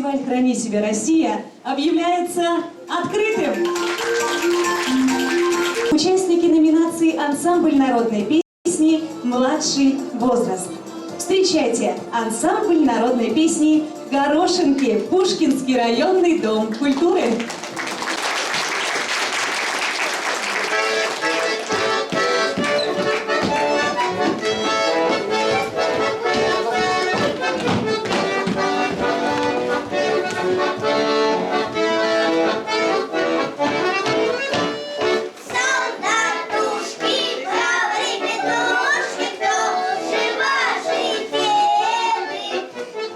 фестиваль «Храни себя, Россия» объявляется открытым. Участники номинации «Ансамбль народной песни. Младший возраст». Встречайте ансамбль народной песни «Горошинки», Пушкинский районный дом культуры.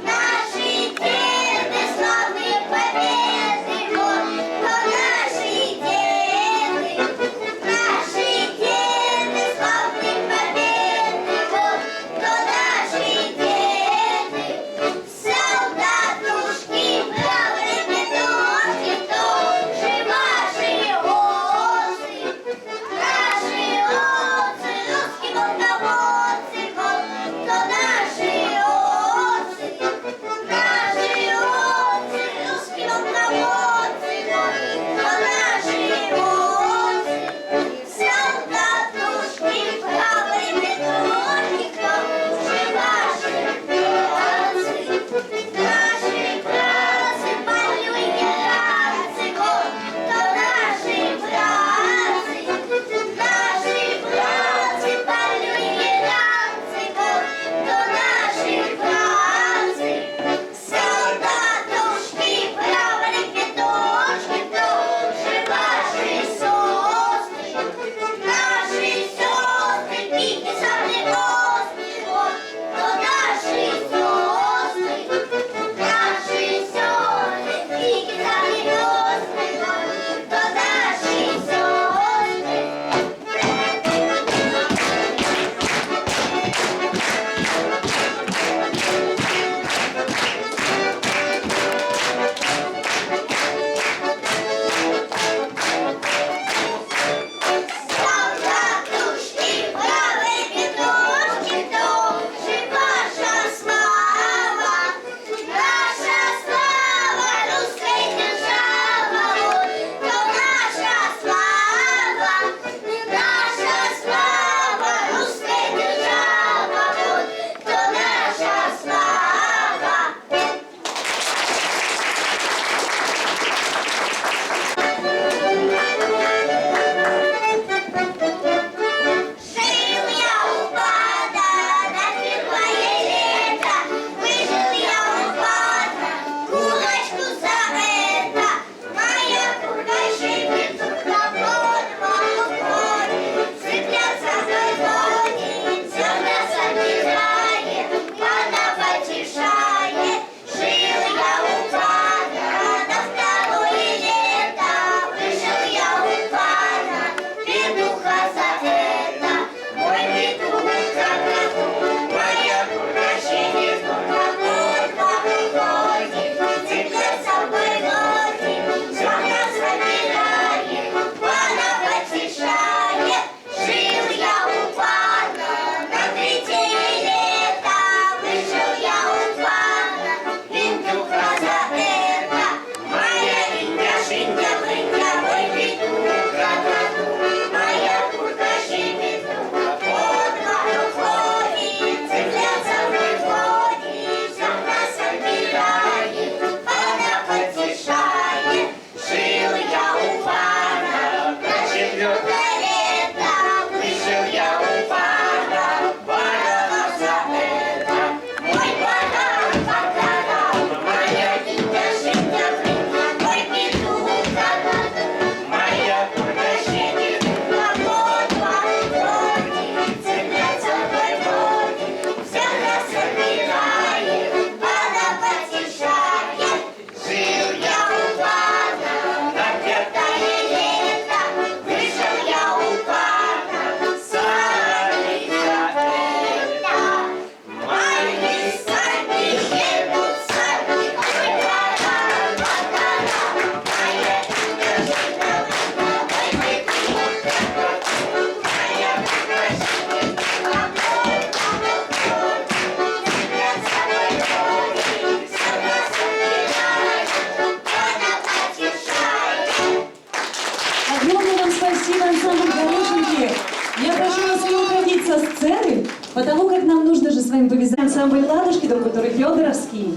Наши деды славные победы, вот своим повязанием ансамбль «Ладушки», дом который Федоровский.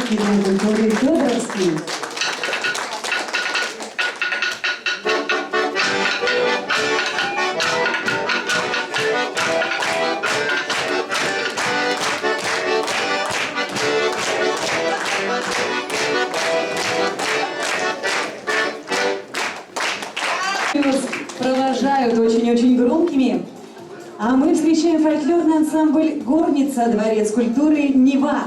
Федоровский дом культуры Федоровский. Провожают очень-очень громкими. А мы встречаем фольклорный ансамбль «Горница», Дворец культуры «Нева».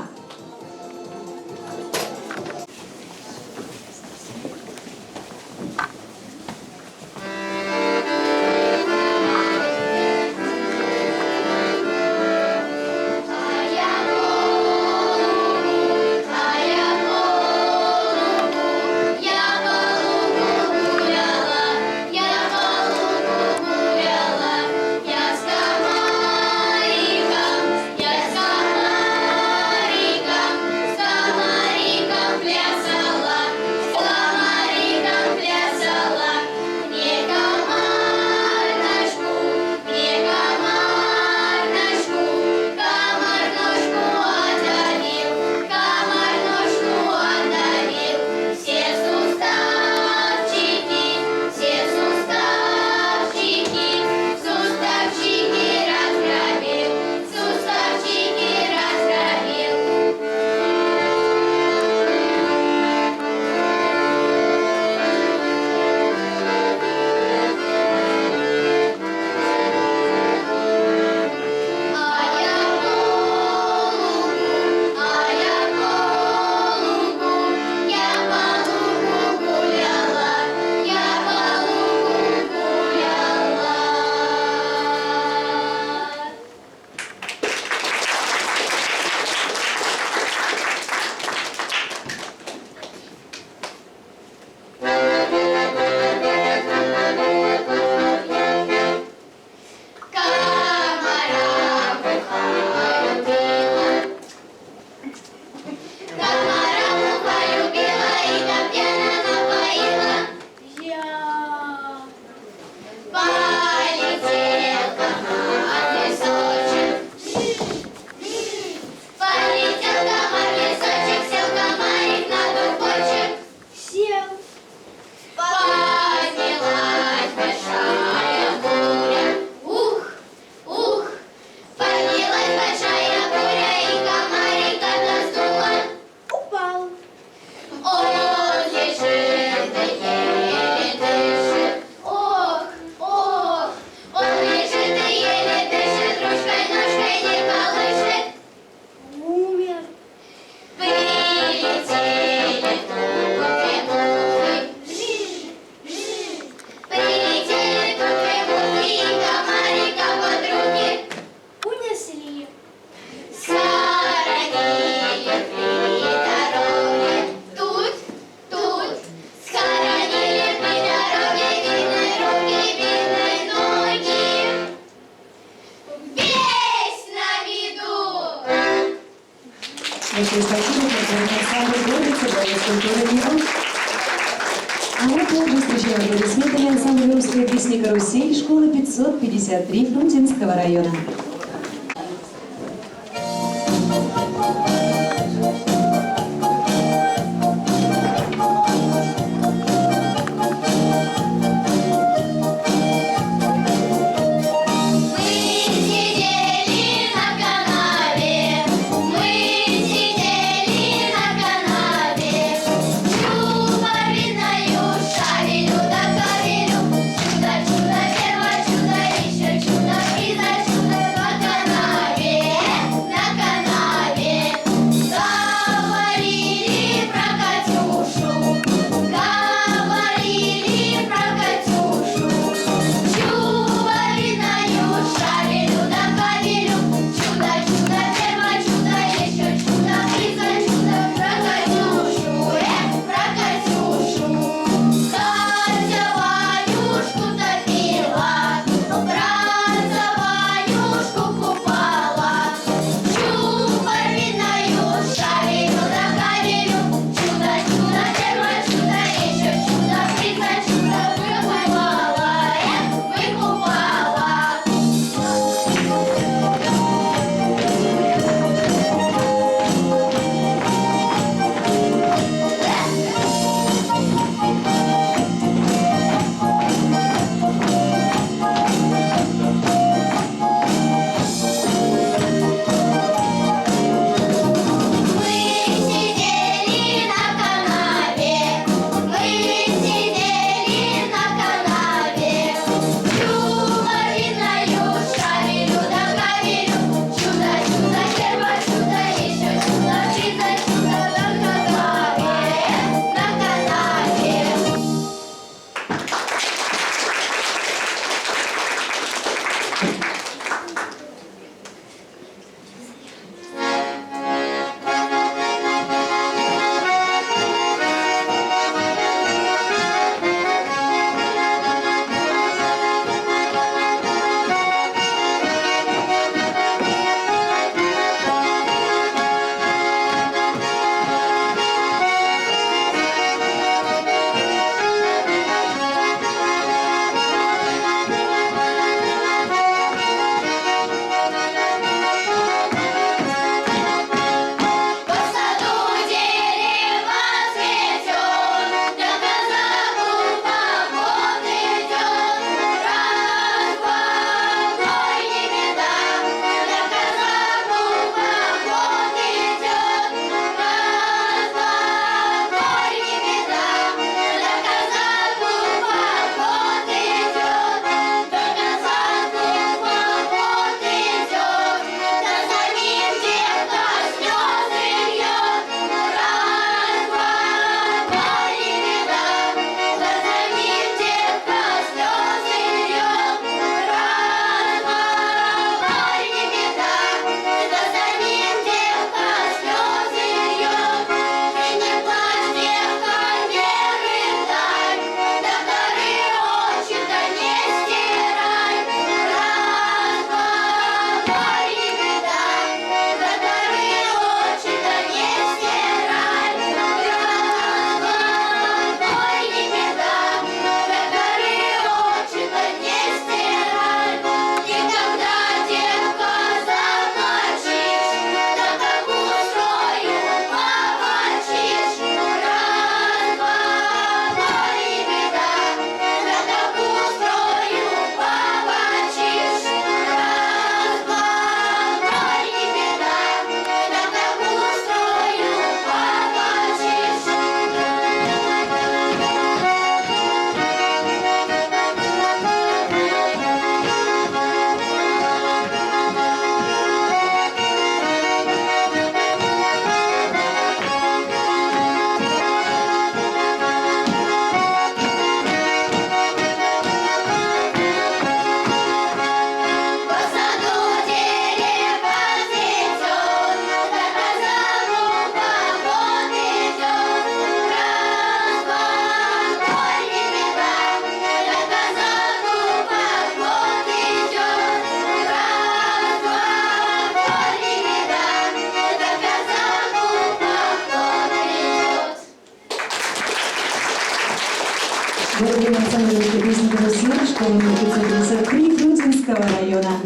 Большое спасибо, фольклорный ансамбль «Горница», Дворец культуры «Нева». А мы также встречаем аплодисментами ансамбль русской песни «Карусель» школы 553 Фрунзенского района. Чудо, чудо, первое чудо, еще чудо, и за чудо Дорогие ансамбль русской песни «Карусель», школа номер 553 Фрунзенского района.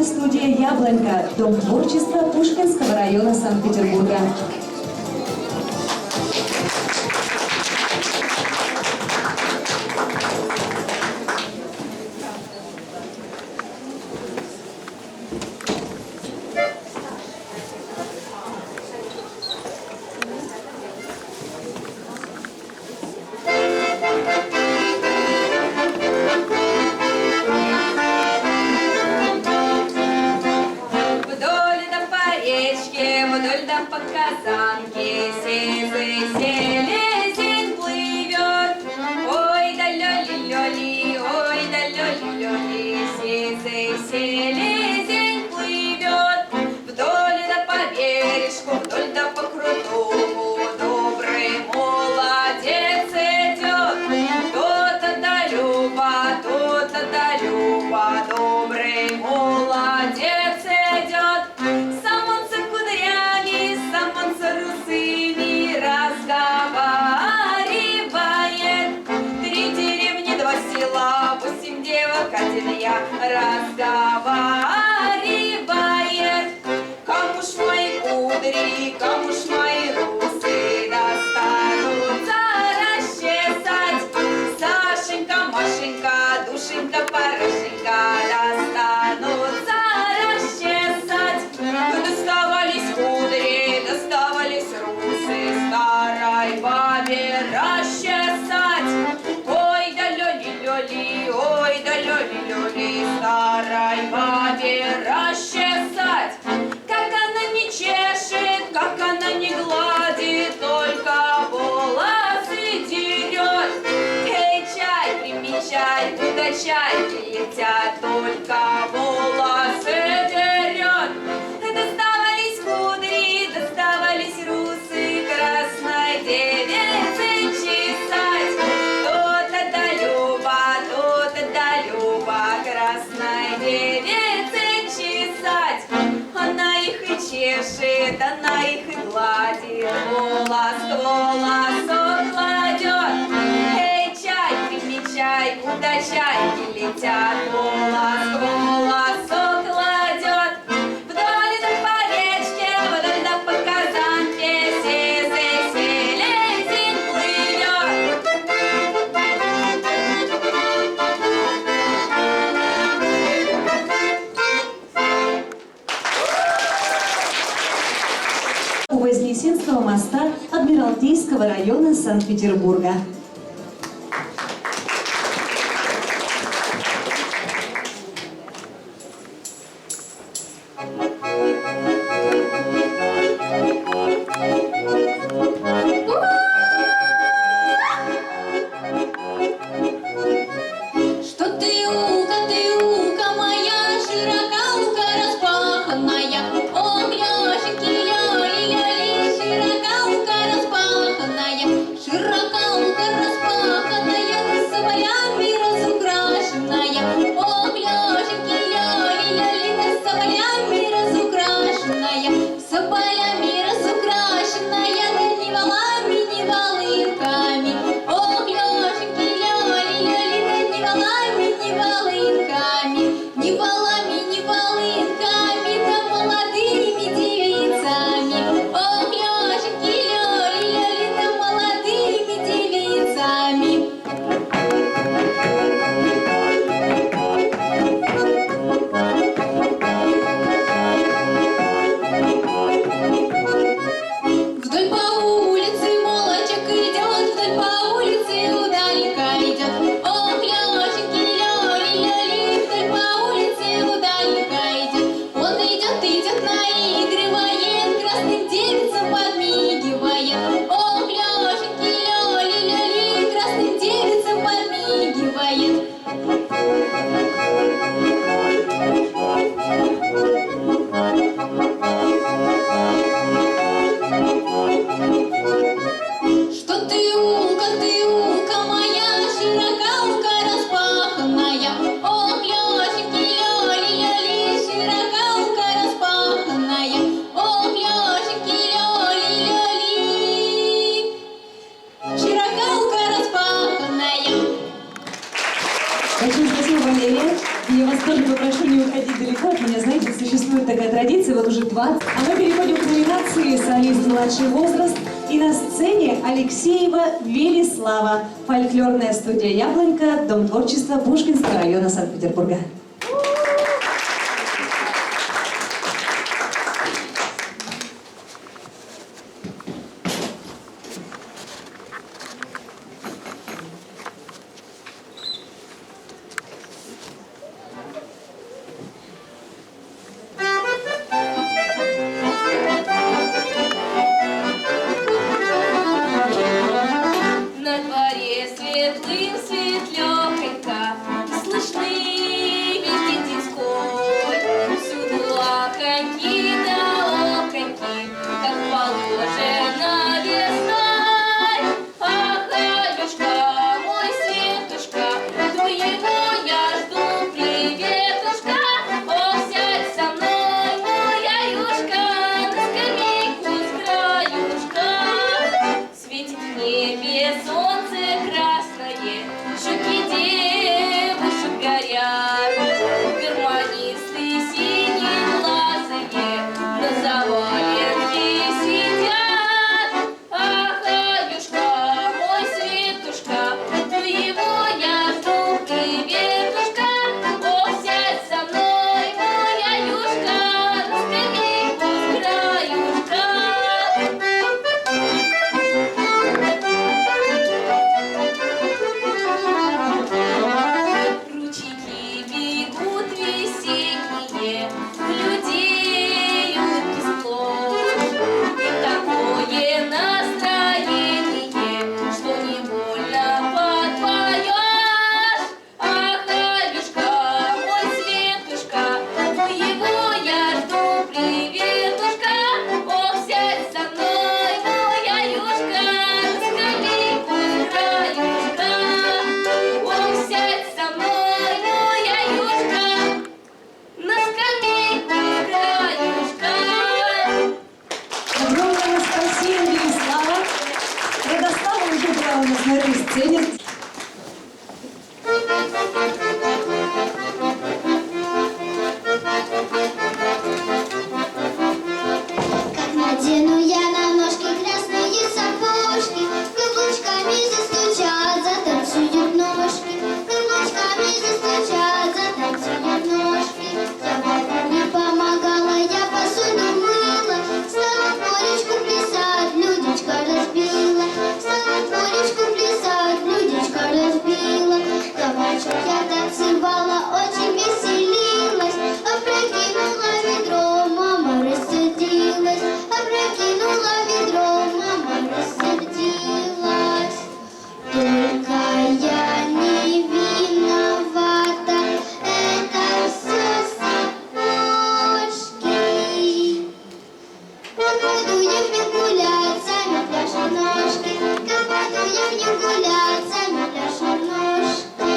Студия «Яблонька», Дом творчества Пушкинского района Санкт-Петербурга. По Казанке сизый селезень плывет. Ой да лёли-лёли, ой да лёли-лёли, сизый селезень плывет. Вдоль да по бережку, вдоль да по крутому, добрый молодец идет. То-то да Люба, то-то да Люба, добрый молодец идет. Сам он с кудрями, сам он с русыми разговаривает. 3 деревни, 2 села, 8 девок, 1 я разговаривает. Кому ж мои кудри, кому ж мои русы достанутся расчесать? Сашенька, Машенька, Душенька, Порошенька достанутся расчесать. Доставались кудри, доставались русы старой бабе расчесать. Ой да лёли-лёли, ой да лёли-лёли, старой бабе расчесать. Как она не чешет, как она не гладит, только волосы дерет. Эй, чай, примечай, куда чайки летят, только волосы дерет. Доставались кудри, доставались русы, красной девице чесать. То-то да Люба, то-то да Люба, красной девице чесать. Она их и чешет, она их и гладит, волос к волосу кладет. Эй, чай, примечай, куда чайки летят, волос к волосу кладет. Вдоль да по речке, вдоль да по Казанке, сизый селезень плывет. У Вознесенского моста Адмиралтейского района Санкт-Петербурга. Что ты улка моя, широкаука распаханная. О, гляженьки, ляли-ляли, широкаука распаханная. Широкаука распаханная, с соболями разукрашенная. О, гляженьки, ляли-ляли, с соболями разукрашенная. С соболями разукрашенная, да не валами, не волынками. О, гляженьки, ляли-ляли, да не валами, не волынками. Не валами, не волынками, да молодыми девицами. О, гляженьки, ляли-ляли, да молодыми девицами. уже 20. А мы переходим к номинации «Солист младший возраст». И на сцене Алексеева Велислава, фольклорная студия «Яблонька», Дом творчества Пушкинского района Санкт-Петербурга. На дворе светлым светлёхонько, слышны весь день детской. Всюду оконьки да оконьки, как положено весной. Ах, Аюшка, мой Светушка, твоего я жду приветушка. Ох, сядь со мной, мой Аюшка, на скамейку с краюшка. Светит в небе солнце красное, щеки девушек горят, гармонисты синеглазые на заваленке сидят. Ах, Аюшка, мой Светушка, твоего я жду приветушка. Ох, сядь со мной, мой Аюшка, на скамейку с краюшка. Ручейки бегут весенние, глядеют бесплодь. И такое настроение, что невольно подпоешь. Ах, Аюшка, мой Светушка, твоего я жду приветушка. Ох, сядь со мной, мой Аюшка, на скамейку с краюшка. Ох, сядь со мной, мой Аюшка, на скамейку с краюшка. Огромное спасибо, Велислава. Радослава уже была у нас на этой сцене. Как надену я на ножки красные сапожки, каблучками застучат, затанцуют ножки, каблучками застучат, затанцуют ножки. Я бабу не помогала, я посуду мыла, стала в полечку плясать, блюдечко разбила, стала в полечку плясать, блюдечко разбила. Кабачок я танцевала, очень веселилась, опрокинула ведро, мама рассердилась, опрокинула ведро, мама рассердилась. Только я не виновата, это все сапожки. Как пойду я в них гулять, сами пляшут ножки, как пойду я в них гулять, сами пляшут ножки.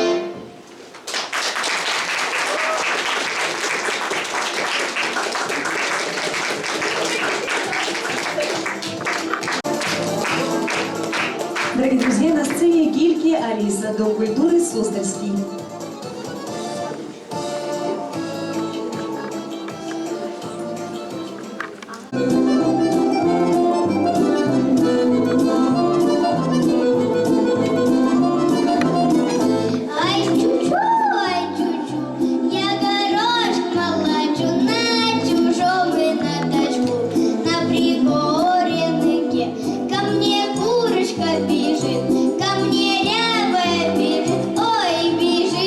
Дорогие друзья, на сцене Гильки Алиса, Дом культуры Суздальский. Ай, чучу, я горошек молочу на чужом и на тачку, на пригоренке. Ко мне курочка бежит, ко мне рябая бежит, ой, бежит.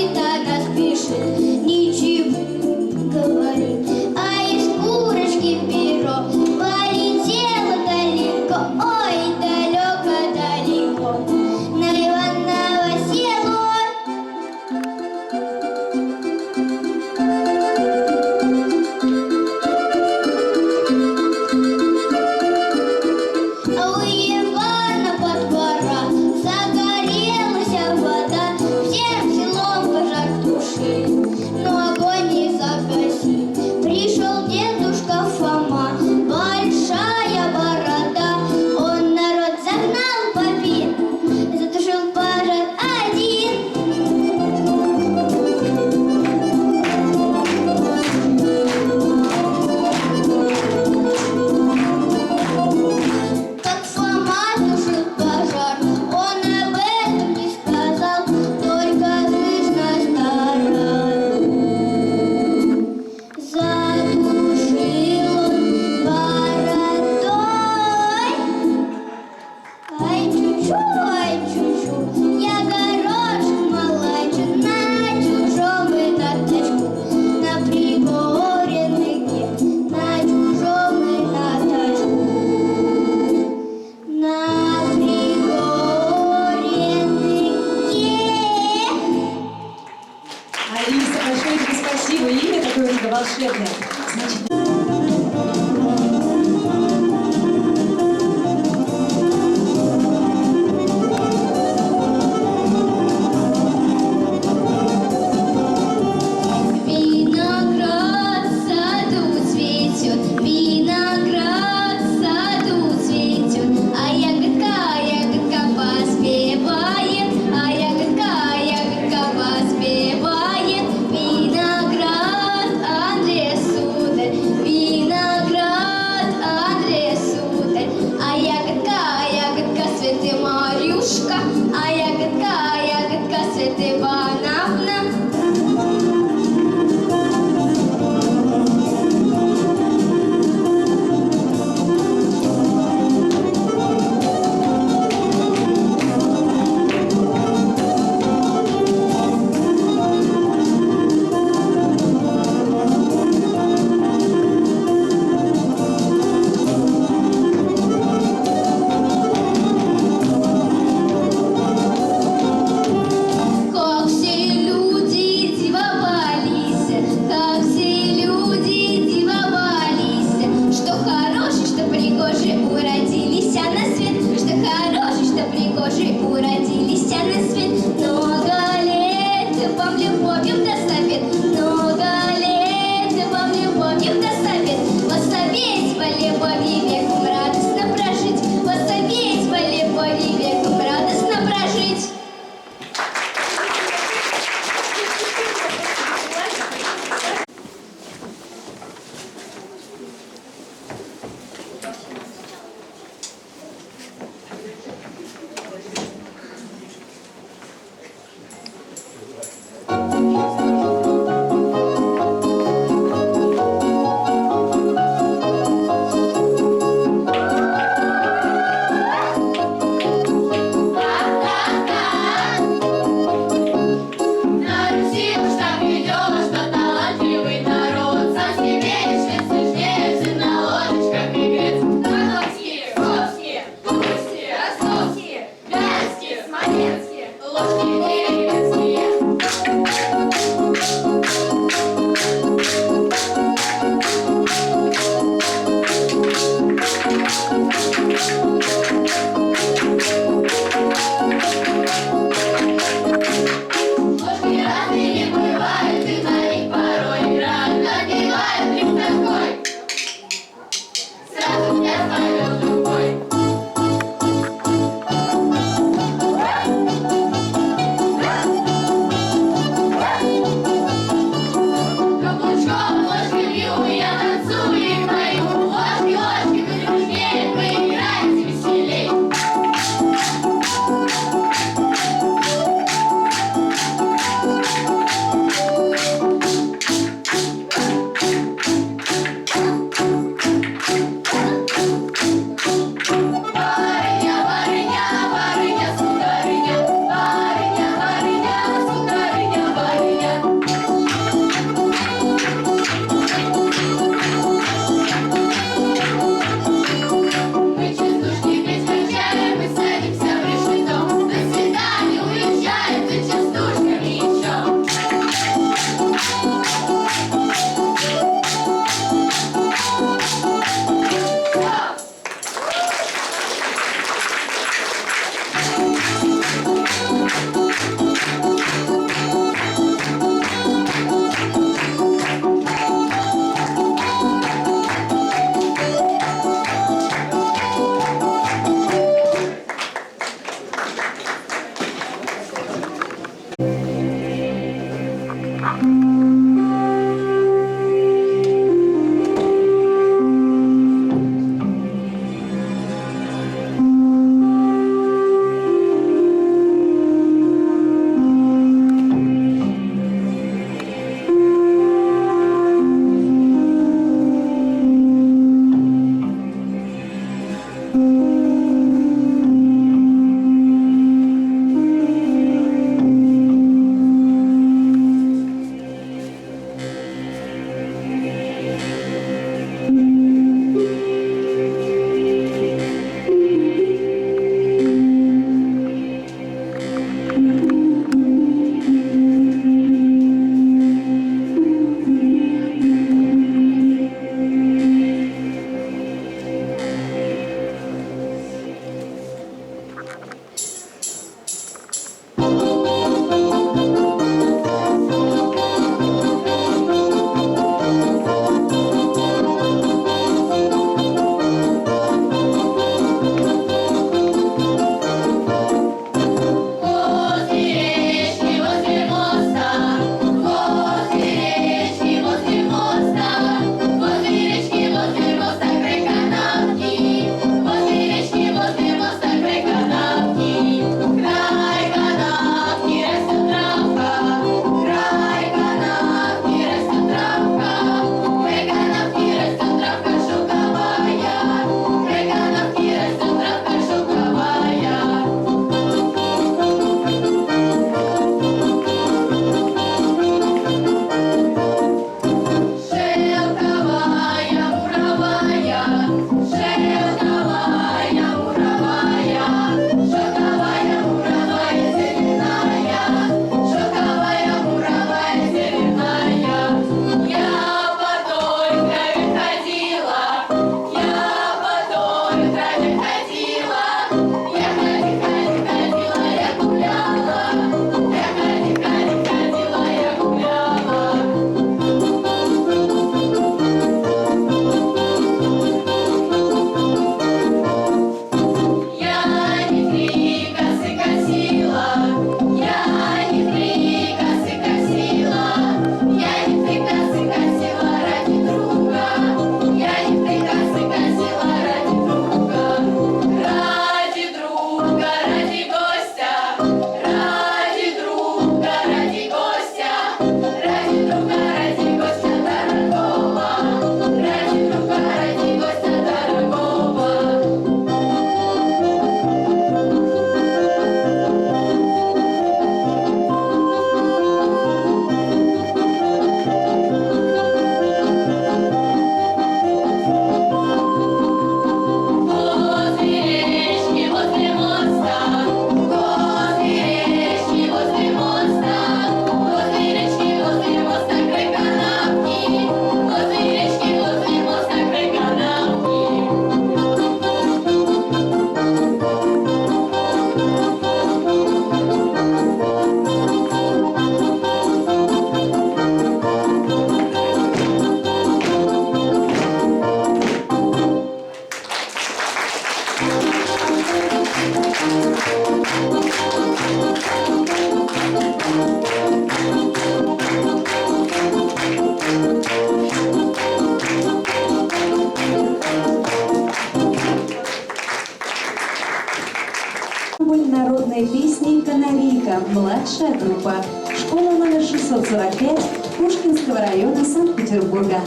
народной песней «Канарейка», младшая группа, школа номер 645 Пушкинского района Санкт-Петербурга.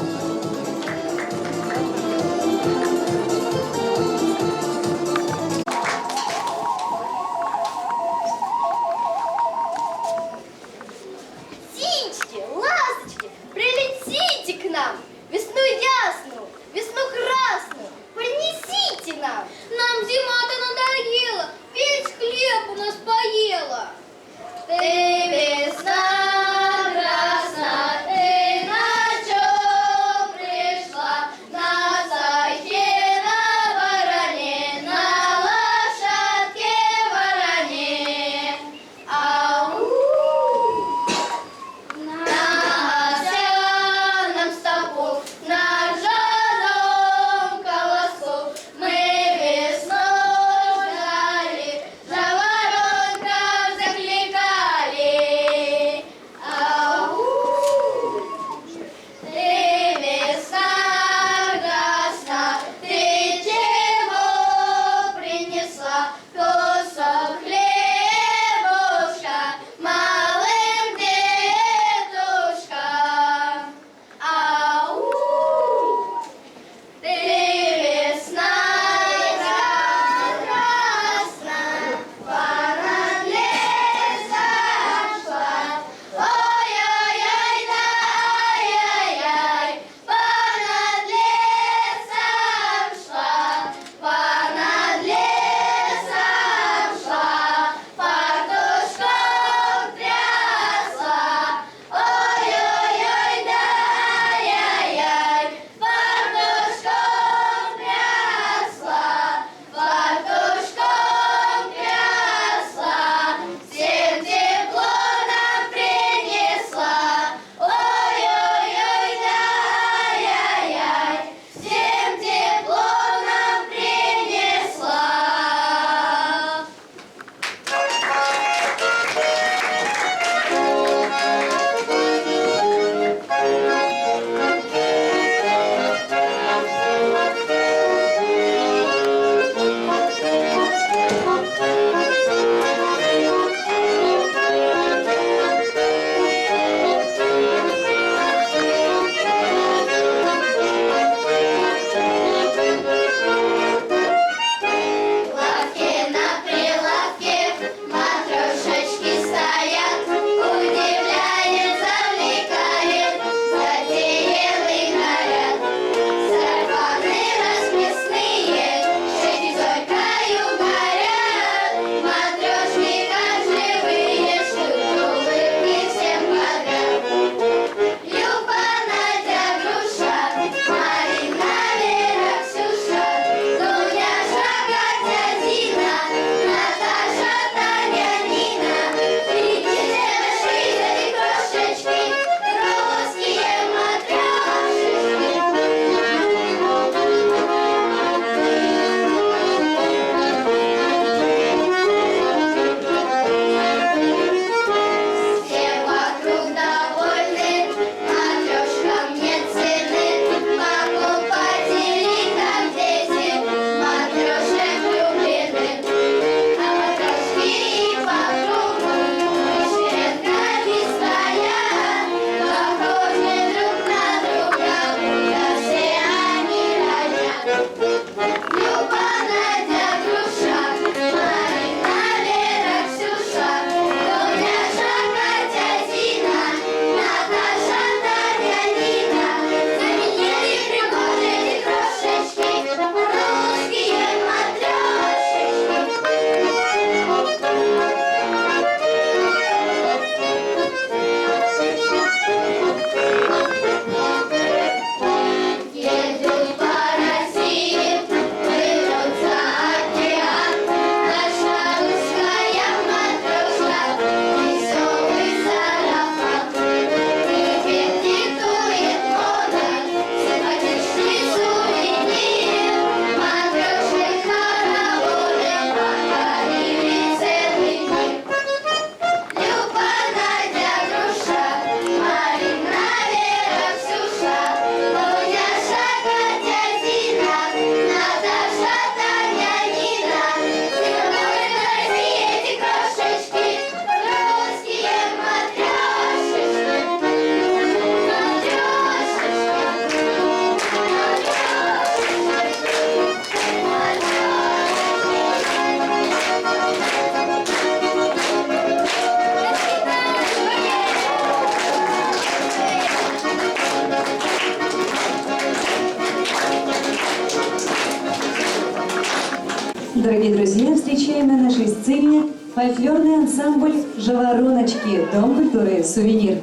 Птички, ласточки, прилетите к нам, весну ясную, весну красную, принесите нам. Нам зима-то надоела, весь хлеб у нас поела. Ты весна красна, ты на Дорогие друзья, встречаем на нашей сцене фольклорный ансамбль «Жавороночки», Дом культуры «Сувенир».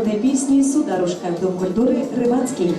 Народной песни «Сударушка», Дом культуры Рыбацкий.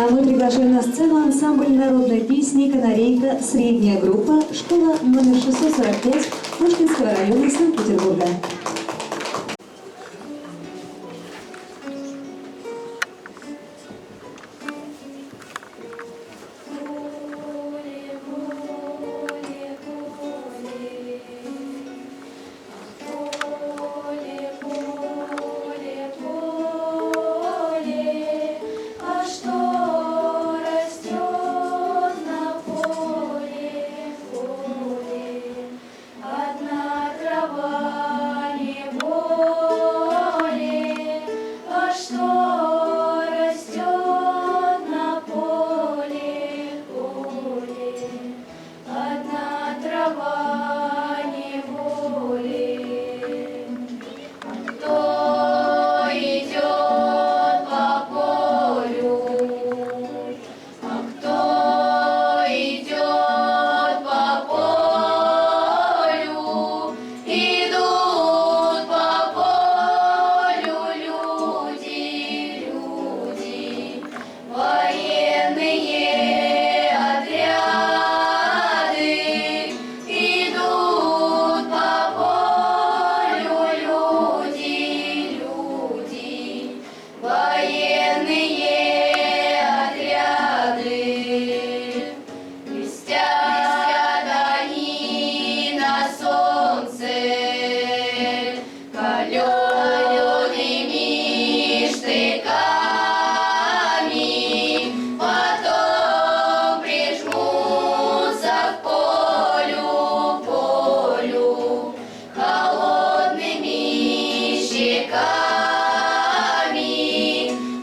А мы приглашаем на сцену ансамбль народной песни «Канарейка», средняя группа, школа номер 645 Пушкинского района Санкт-Петербурга.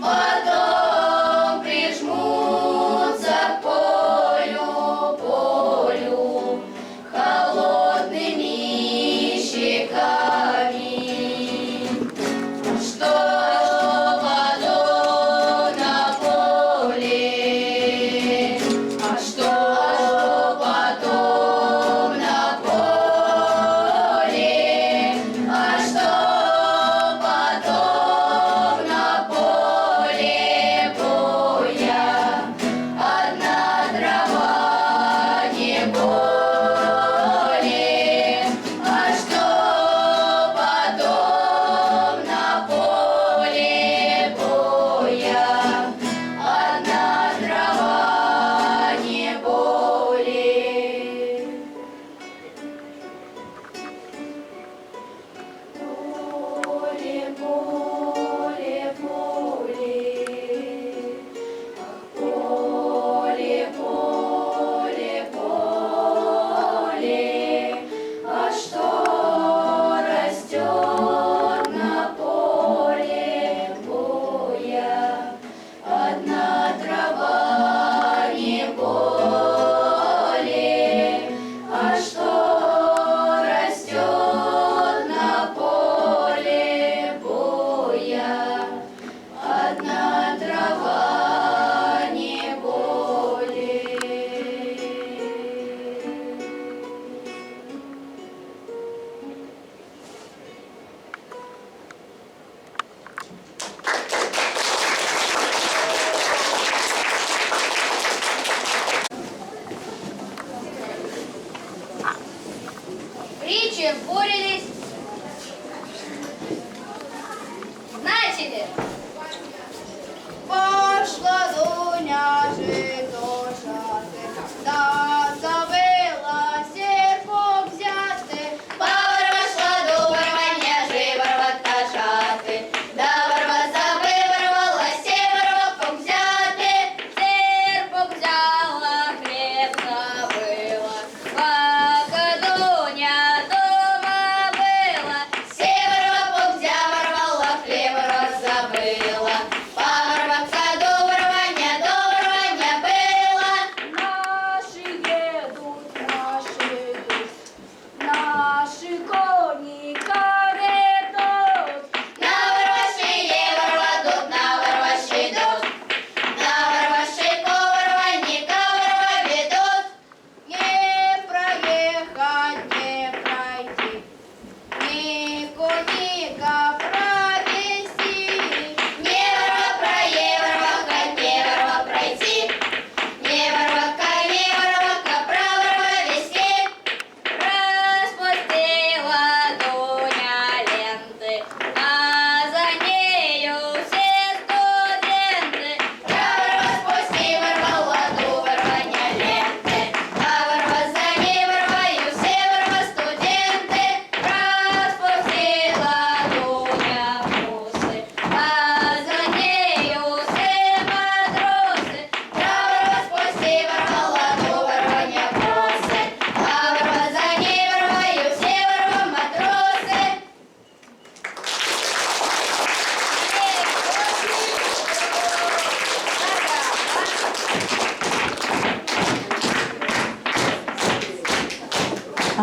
Потом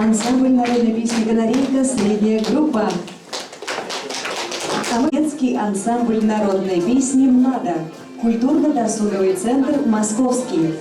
Ансамбль народной песни «Канарейка», средняя группа. Детский ансамбль народной песни «Млада». Культурно-досуговый центр «Московский».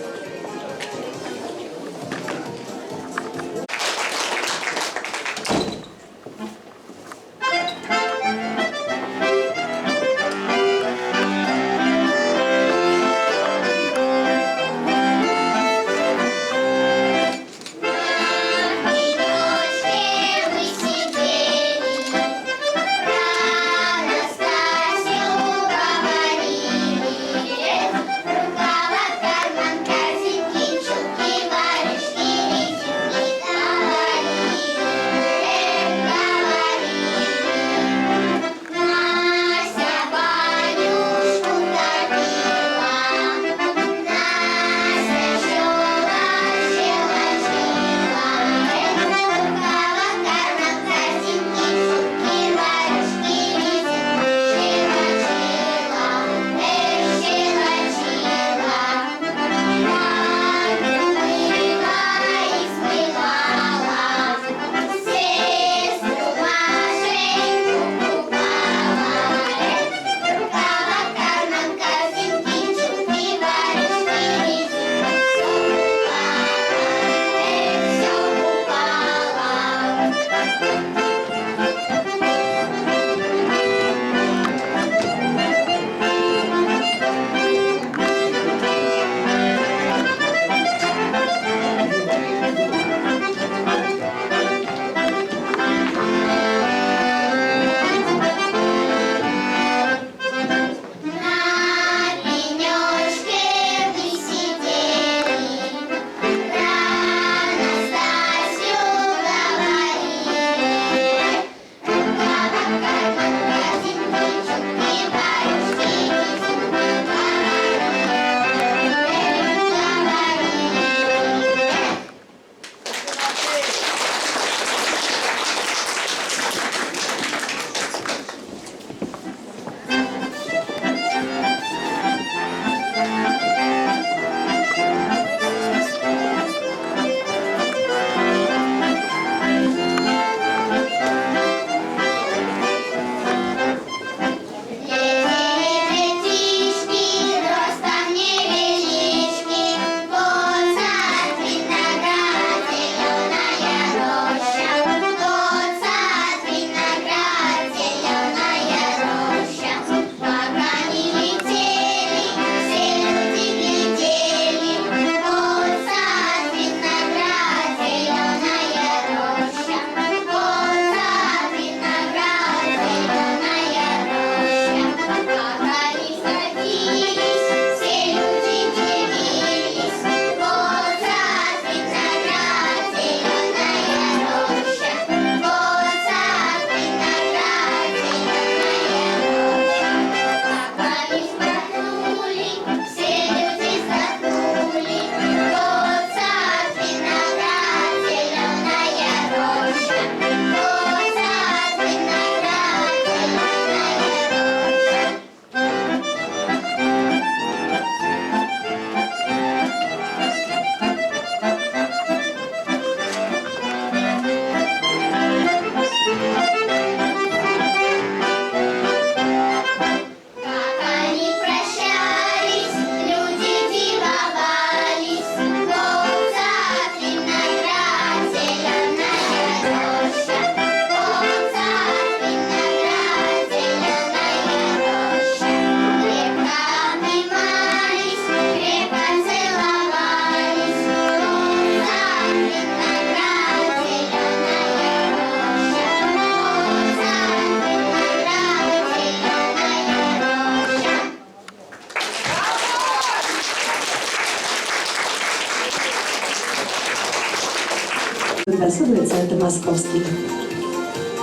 Досуговый центр «Московский».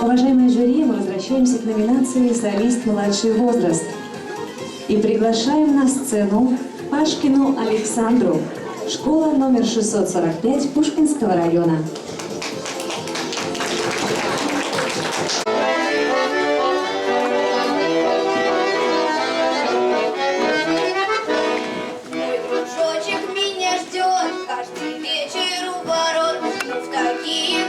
Уважаемые жюри, мы возвращаемся к номинации «Солист младший возраст» и приглашаем на сцену Пашкину Александру, школа номер 645 Пушкинского района. Мой дружочек меня ждет каждый вечер у ворот, но в такие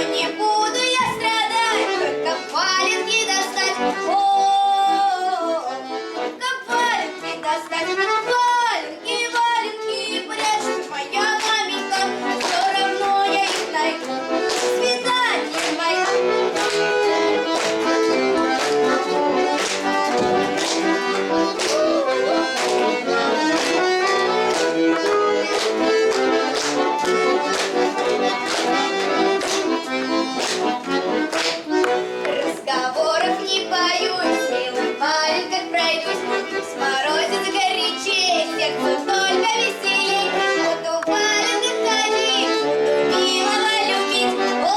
не буду я страдать, только валенки достать. О, только валенки достать. Валенки, валенки, прячь, моя маменька, все равно я их найду. Свидание пойду. Разговоров не боюсь, милым валенках пройдусь. Пусть морозец горячей, сердцу только веселей. Буду в валенках ходить, буду милого любить. О,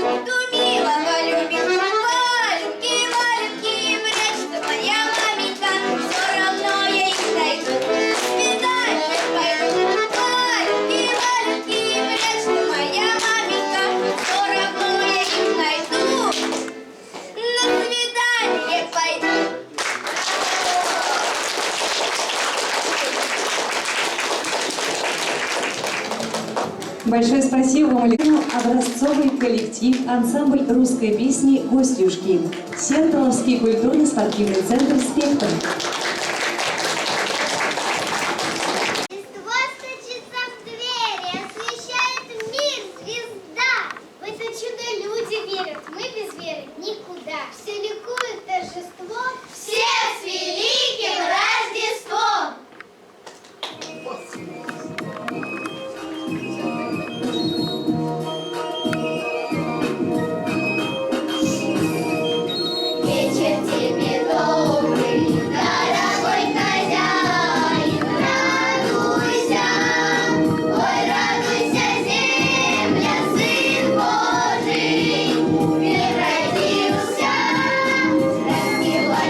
буду милого любить. Валенки, валенки, прячь, ты моя маменька, все равно я их найду. Свидание пойду. Валенки, валенки, прячь, ты моя маменька, все равно я их найду. На свидание пойду. Большое спасибо вам, Алексей. Образцовый коллектив, ансамбль русской песни «Гостюшки», Сертоловский культурно-спортивный центр «Спектр». Листва стучится в двери, освещает мир звезда. В это чудо люди верят, мы без веры никуда. Все ликуют торжество, все с великим Рождеством! Вечер тебе добрый, дорогой хозяин, радуйся, ой, радуйся, земля, Сын Божий, мир родился, расцвела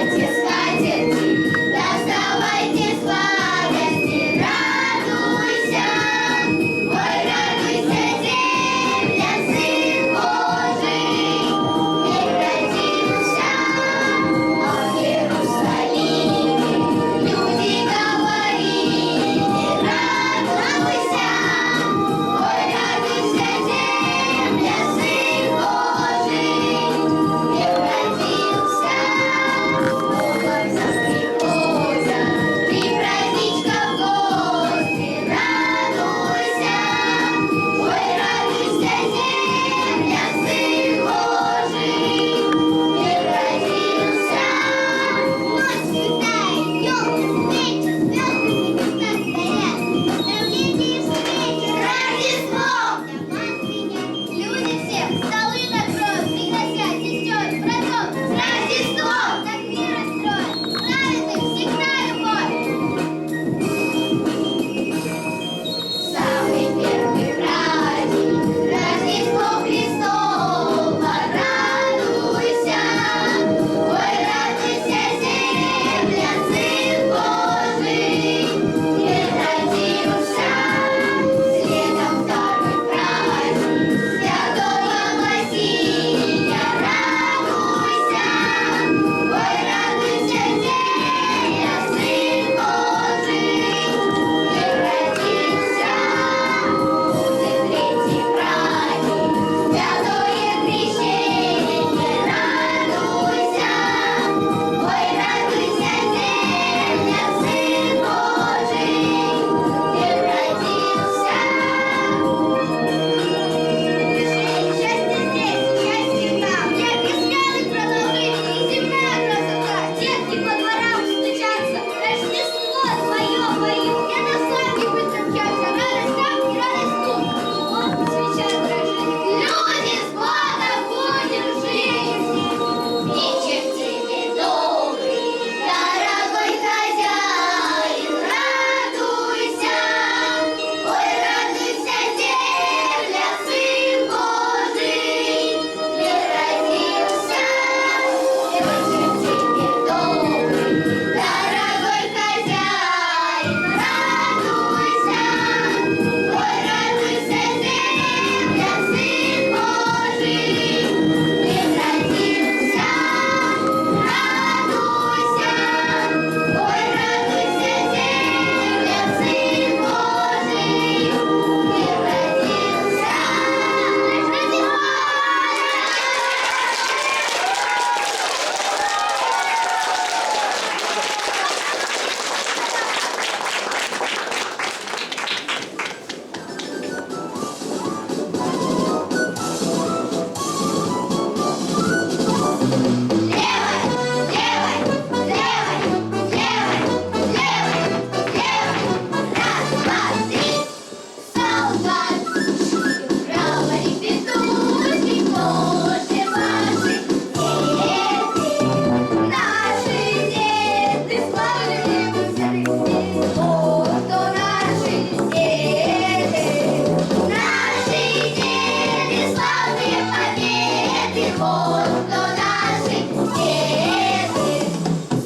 вот кто наши дети.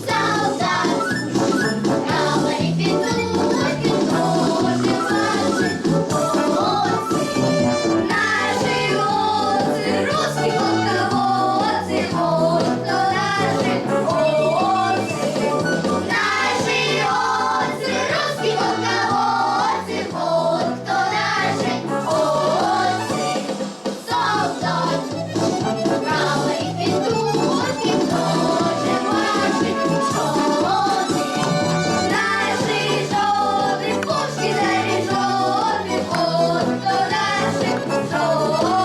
Солдат, говорит Петрушка, тоже ваши молодцы. Наши молодцы, русские полководцы, вот кто наши молодцы. Наши молодцы, русские полководцы, вот кто наши молодцы. Солдат, говорит Петрушки, тоже ваши жены. Наши жены, пушки заряжены, вот кто наши жены.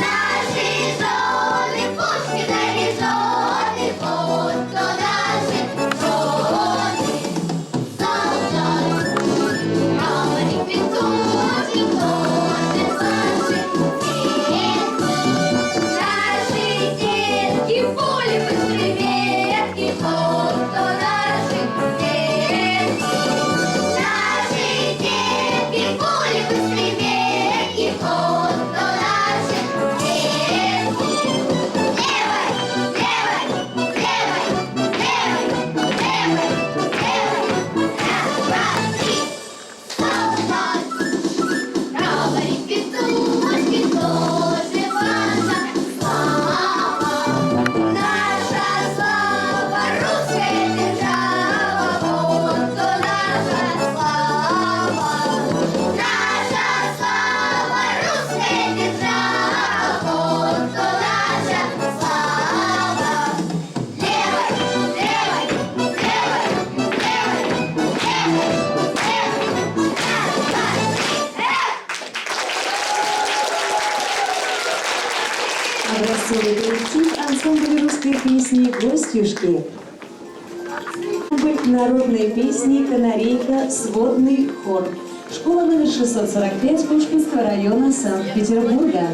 Наши жены, пушки заряжены, вот кто наши жены. Солдат, говорит Петрушки, тоже ваши детки. Наши детки, пули быстрые ветки, вот кто наши детки. Наши детки, пули быстрые ветки, вот кто наши детки. Левой, левой, левой, левой, левой, левой. Раз, два, три. Солдат, говорит Петрушки, тоже ваша слава. Наша слава, русская держава, вот кто наша слава. Наша слава, русская держава, вот кто наша слава. Левой, левой, левой, левой, левой, левой. Раз, два, три. Образцовый коллектив ансамбля русской песни «Гостюшки». Ансамбль народной песни «Канарейка. Сводный хор». Школа номер 645 Пушкинского района Санкт-Петербурга.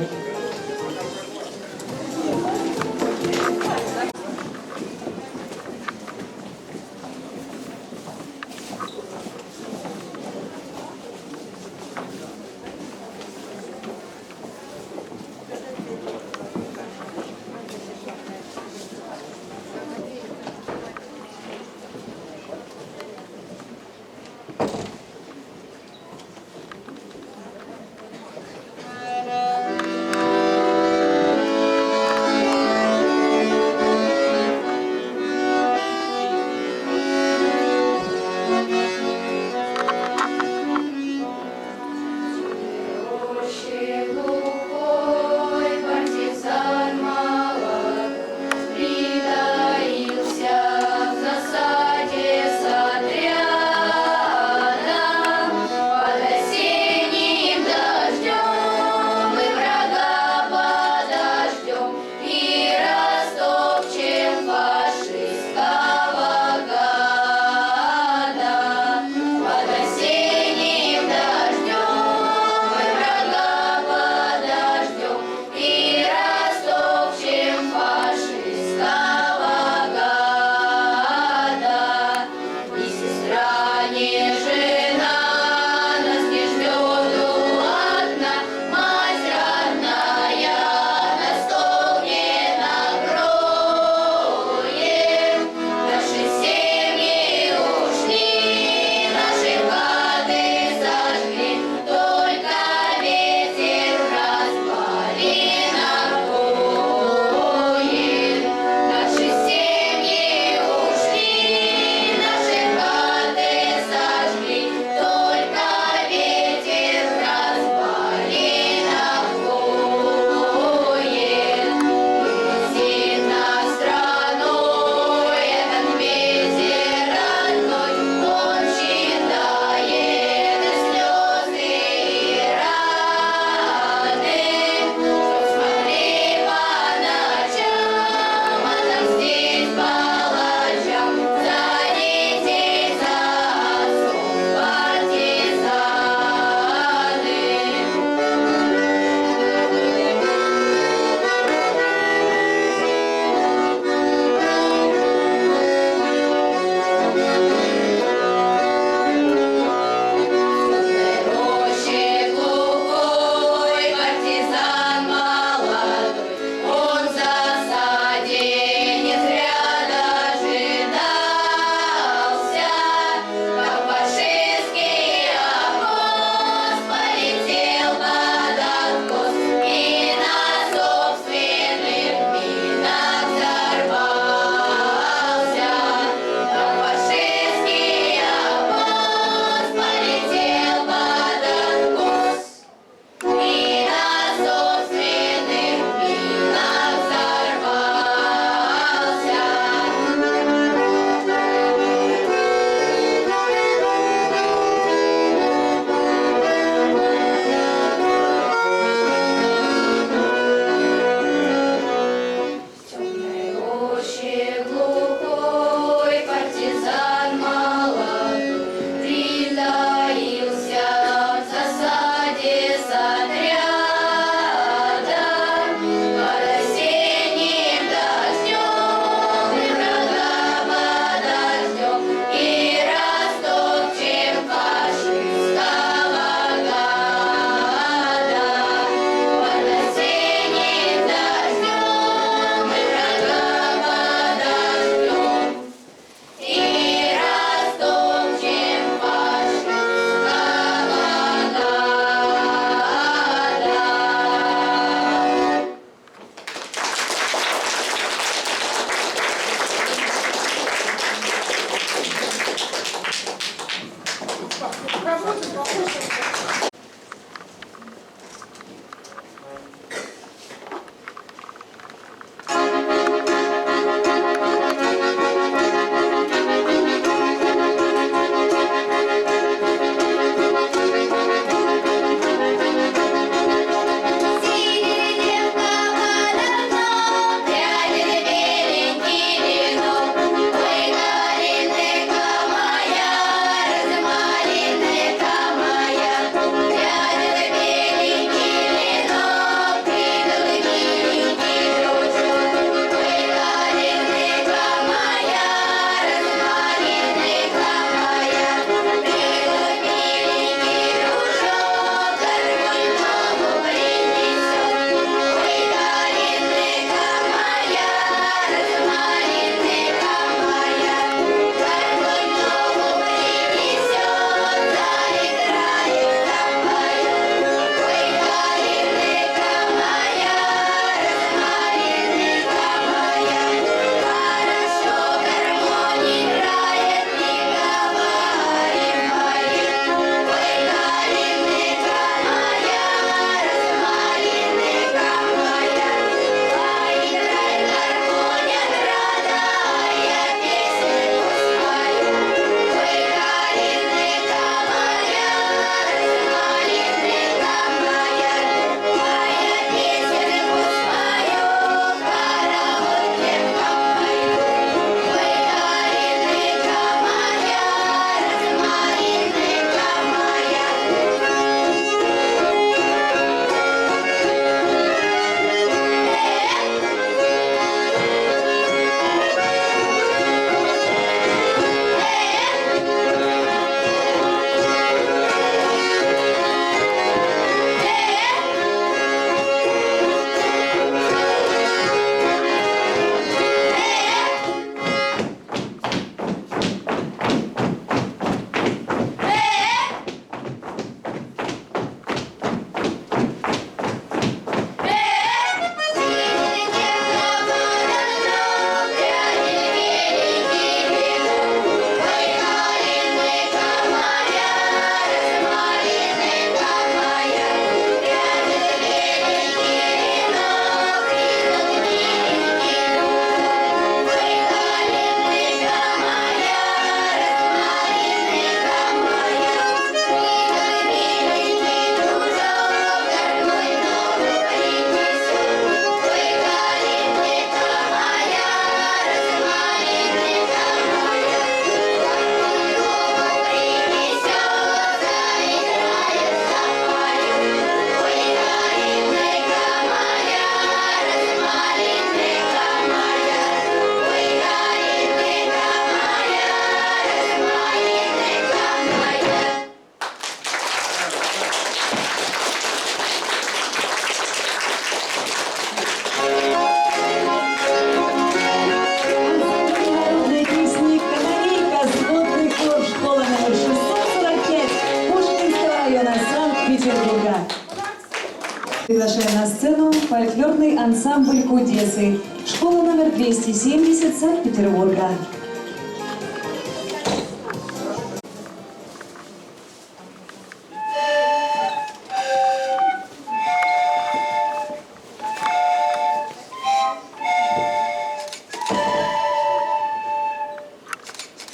на сцену фольклорный ансамбль Кудесы, школа номер 270 Санкт-Петербурга.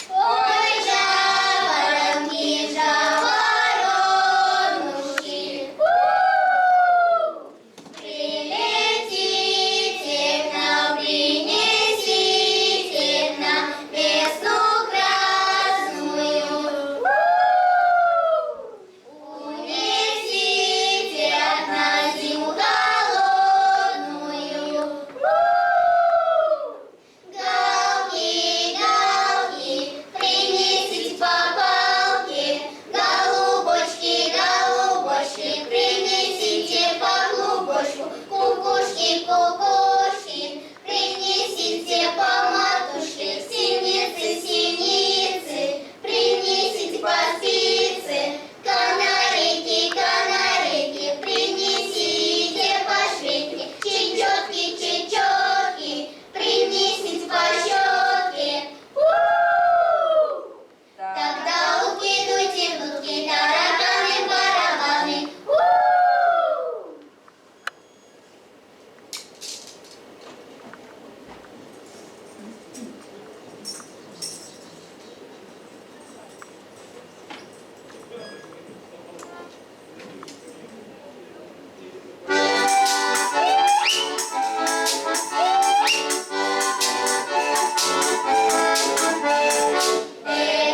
Ой, жаворонки, жаворонушки, прилетите к нам, принесите к нам весну красную, унесите от нас зиму холодную. Галки, галки, принесите по палке, голубочки, голубочки, принесите по клубочку, кукушки, кукушки, принесите по матушке, синицы, синицы, принесите по спице, канарейки, канарейки, принесите по швейке, чечетки, чечетки, принесите по щетке. Тогда укидывайте в дудки, тараканы, барабаны.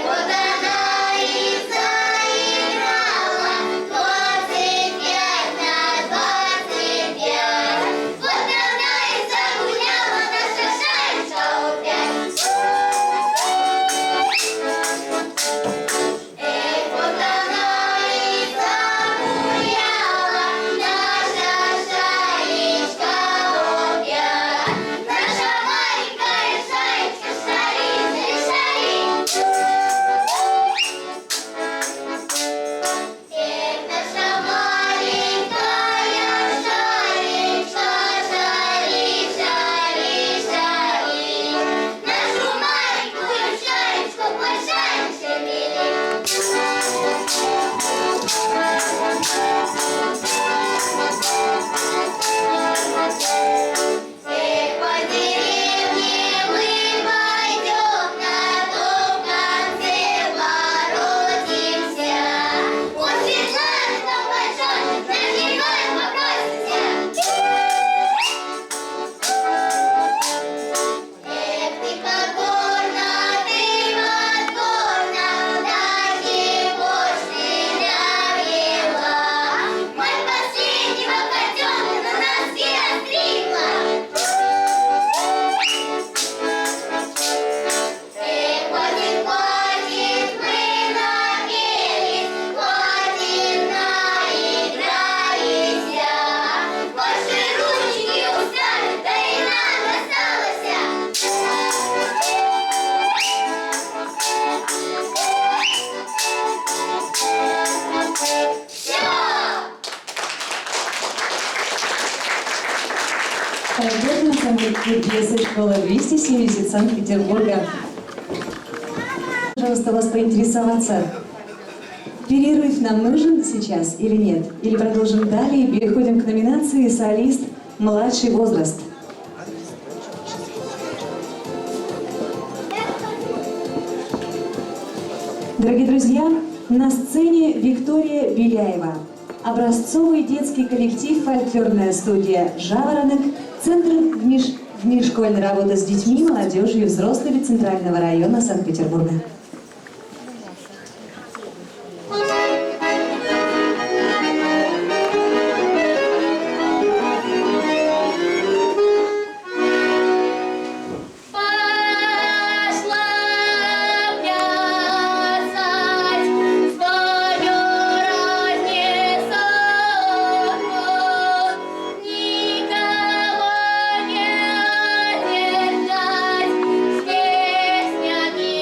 Вот она и заиграла 25 на 25. Вот она и загуляла наша шайка опять. Вот она и загуляла наша шаечка опять. Наша маленькая шаечка шарит, шарит. Эх, наша маленькая шаречка шарит, шарит, шарит. Нашу маленькую шаречку большая шевелит. Эх, по деревне мы пойдем, на том конце воротимся. Он светлый, там большой, на герой попросимся. Эх, ты покорна, ты покорна, даже больше навела. Мать последнего котенка на носке остригла. Эх, хватит, хватит, мы напелись, хватит, наигрались. Ваши ручки устали, да и нам осталось. Все! Фольклорный ансамбль Кудесы, школа 270 Санкт-Петербурга. Пожалуйста, вас поинтересоваться, перерыв нам нужен сейчас или нет? Или продолжим далее и переходим к номинации «Солист. Младший возраст». Дорогие друзья, на сцене Виктория Беляева, образцовый детский коллектив «Фольклорная студия «Жаворонок», Центр внешкольной работы с детьми, молодежью и взрослыми Центрального района Санкт-Петербурга. Пошла плясать свою разнесовку, никого не держать, с песнями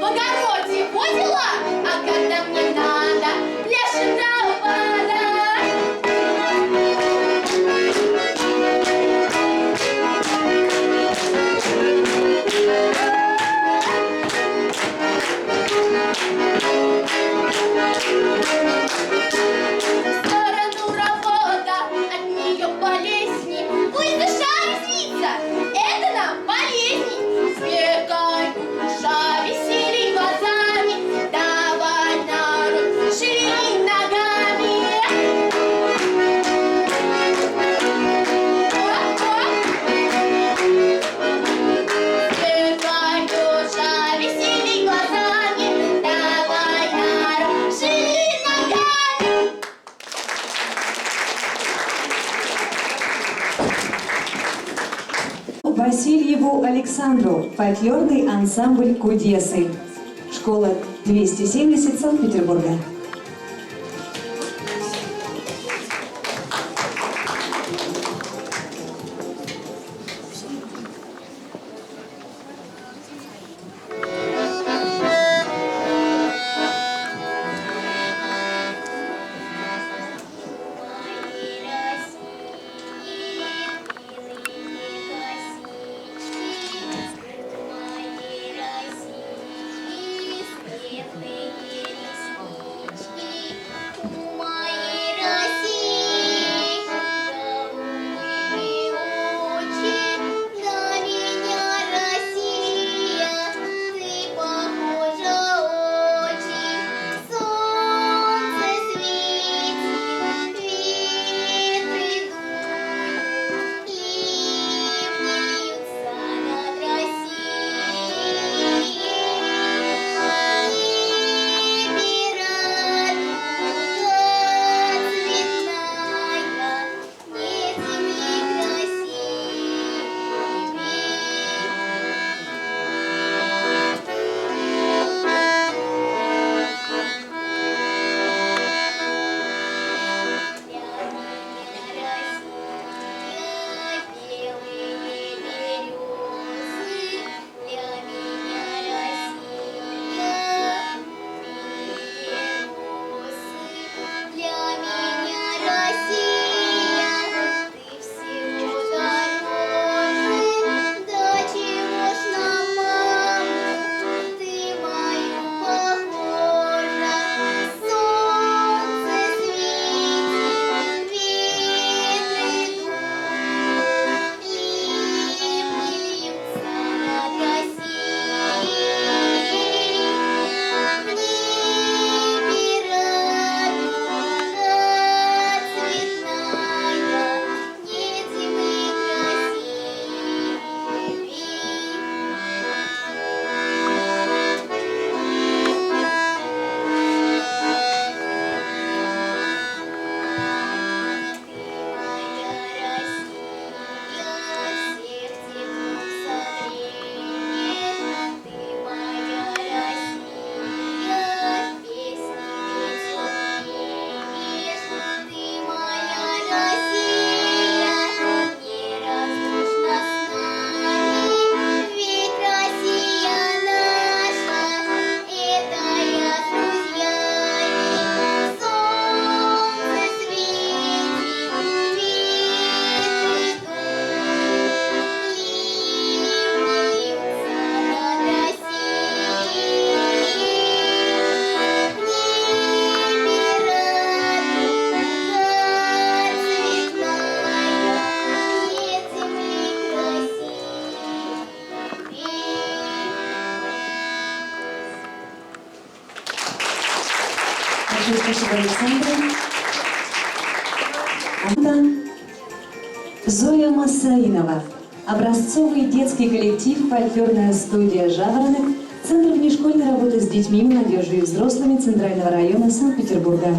в огороде во дела, а когда мне надо, пляшет вода. В сторону работа, от нее болезни. Пусть душа резвится, это нам болезни. Смекай, душа, весели глазами, давай народ, шевели ногами. Смекай, душа, весели глазами, давай народ, шевели ногами. Васильеву Александру, фольклорный ансамбль «Кудесы», школа 270 Санкт-Петербурга. Большое спасибо, Александра. Антон. Зоя Масаинова. Образцовый детский коллектив, фольклорная студия «Жаворонок», Центр внешкольной работы с детьми, молодежью и взрослыми Центрального района Санкт-Петербурга.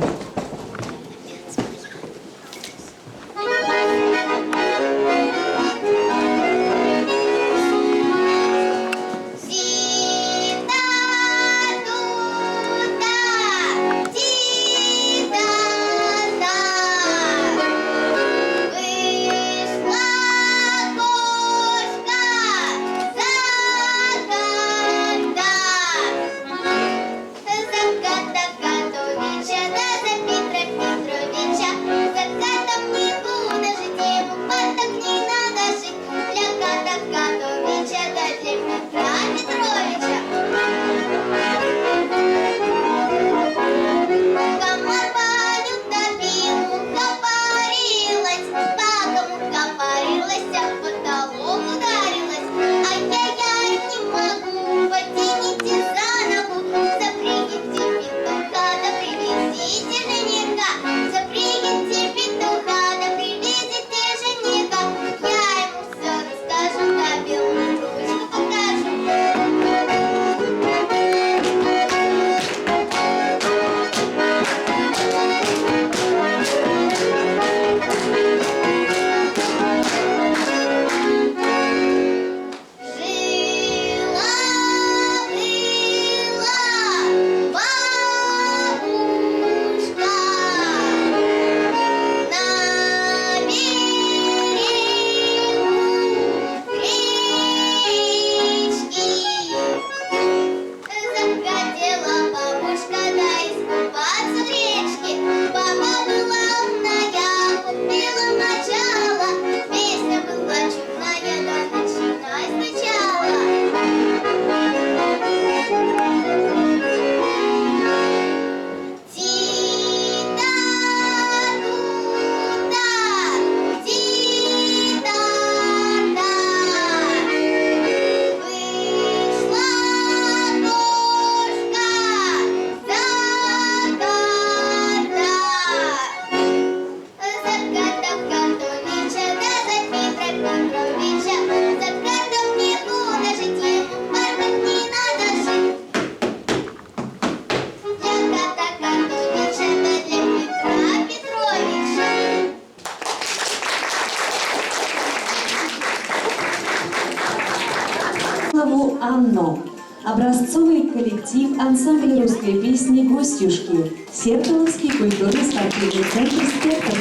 коллектив ансамбля русской песни «Гостюшки», Сертоловский культурно-спортивный центр «Спектр».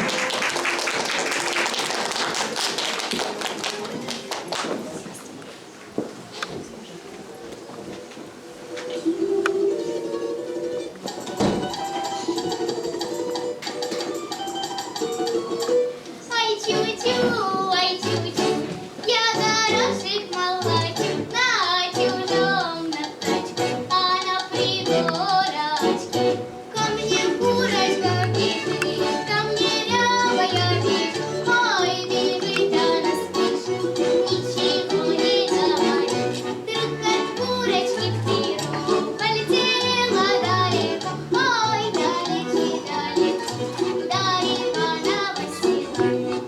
Ай, чу-чу, я горошек молочу на чужом тачке, а на пригорочке ко мне курочка бежит, ко мне рябая бежит, ой, бежит она спешит, ничего не говорит, вдруг от курочки перо полетела далеко, ой, далеко, до Ивана Василия.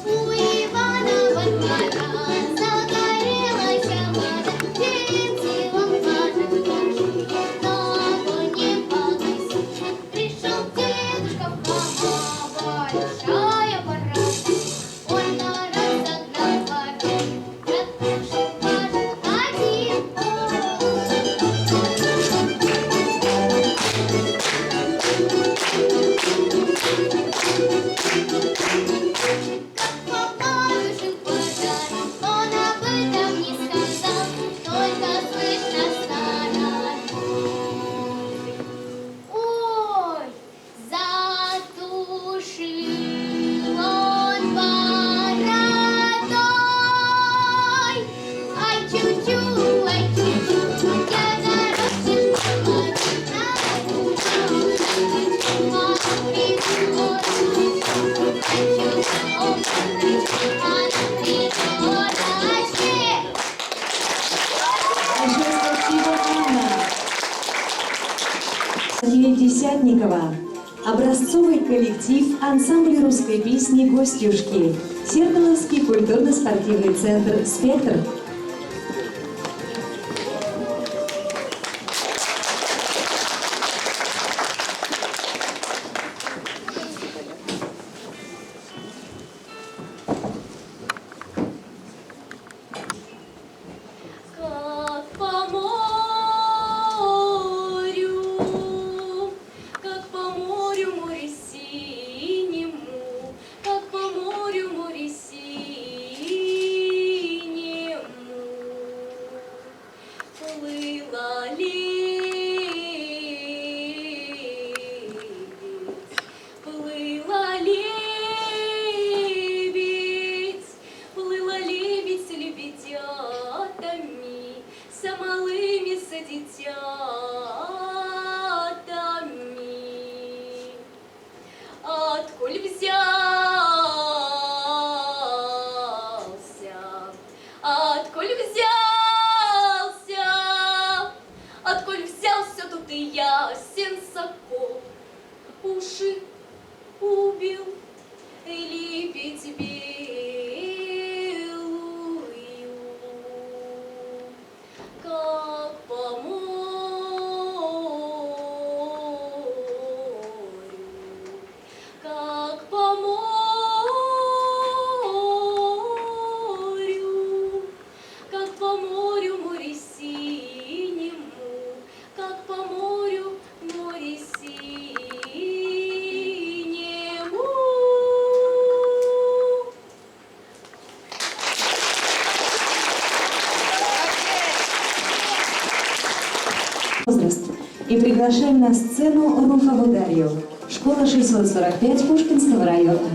У Ивана двора загорелась вода, птицы лампады зажгли, но огонь не погасил. Пришел дедушка Фома, большая пора, он разогнал воробей, братушек может один Как потушил пожар, он об этом не сказал, только слышно стало. Ой, затушил он бородой. Ай, чу-чу, я горошек молочу на чужом Большое спасибо, Анна. София Десятникова. Образцовый коллектив ансамбля русской песни «Гостюшки», Сертоловский культурно-спортивный центр «Спектр». Как по морю, море синему, как по морю, море синему, плыла лебедь, плыла лебедь с лебедятами, с малыми, с детятами. Отколь взялся, отколь взялся, тут и ясен сокол, уши убил лебедь белую, как по морю, как по морю, как по морю, море синему, как по морю, море синему. Возраст. И приглашаем на сцену Руфову Дарью. Школа 645 Пушкинского района.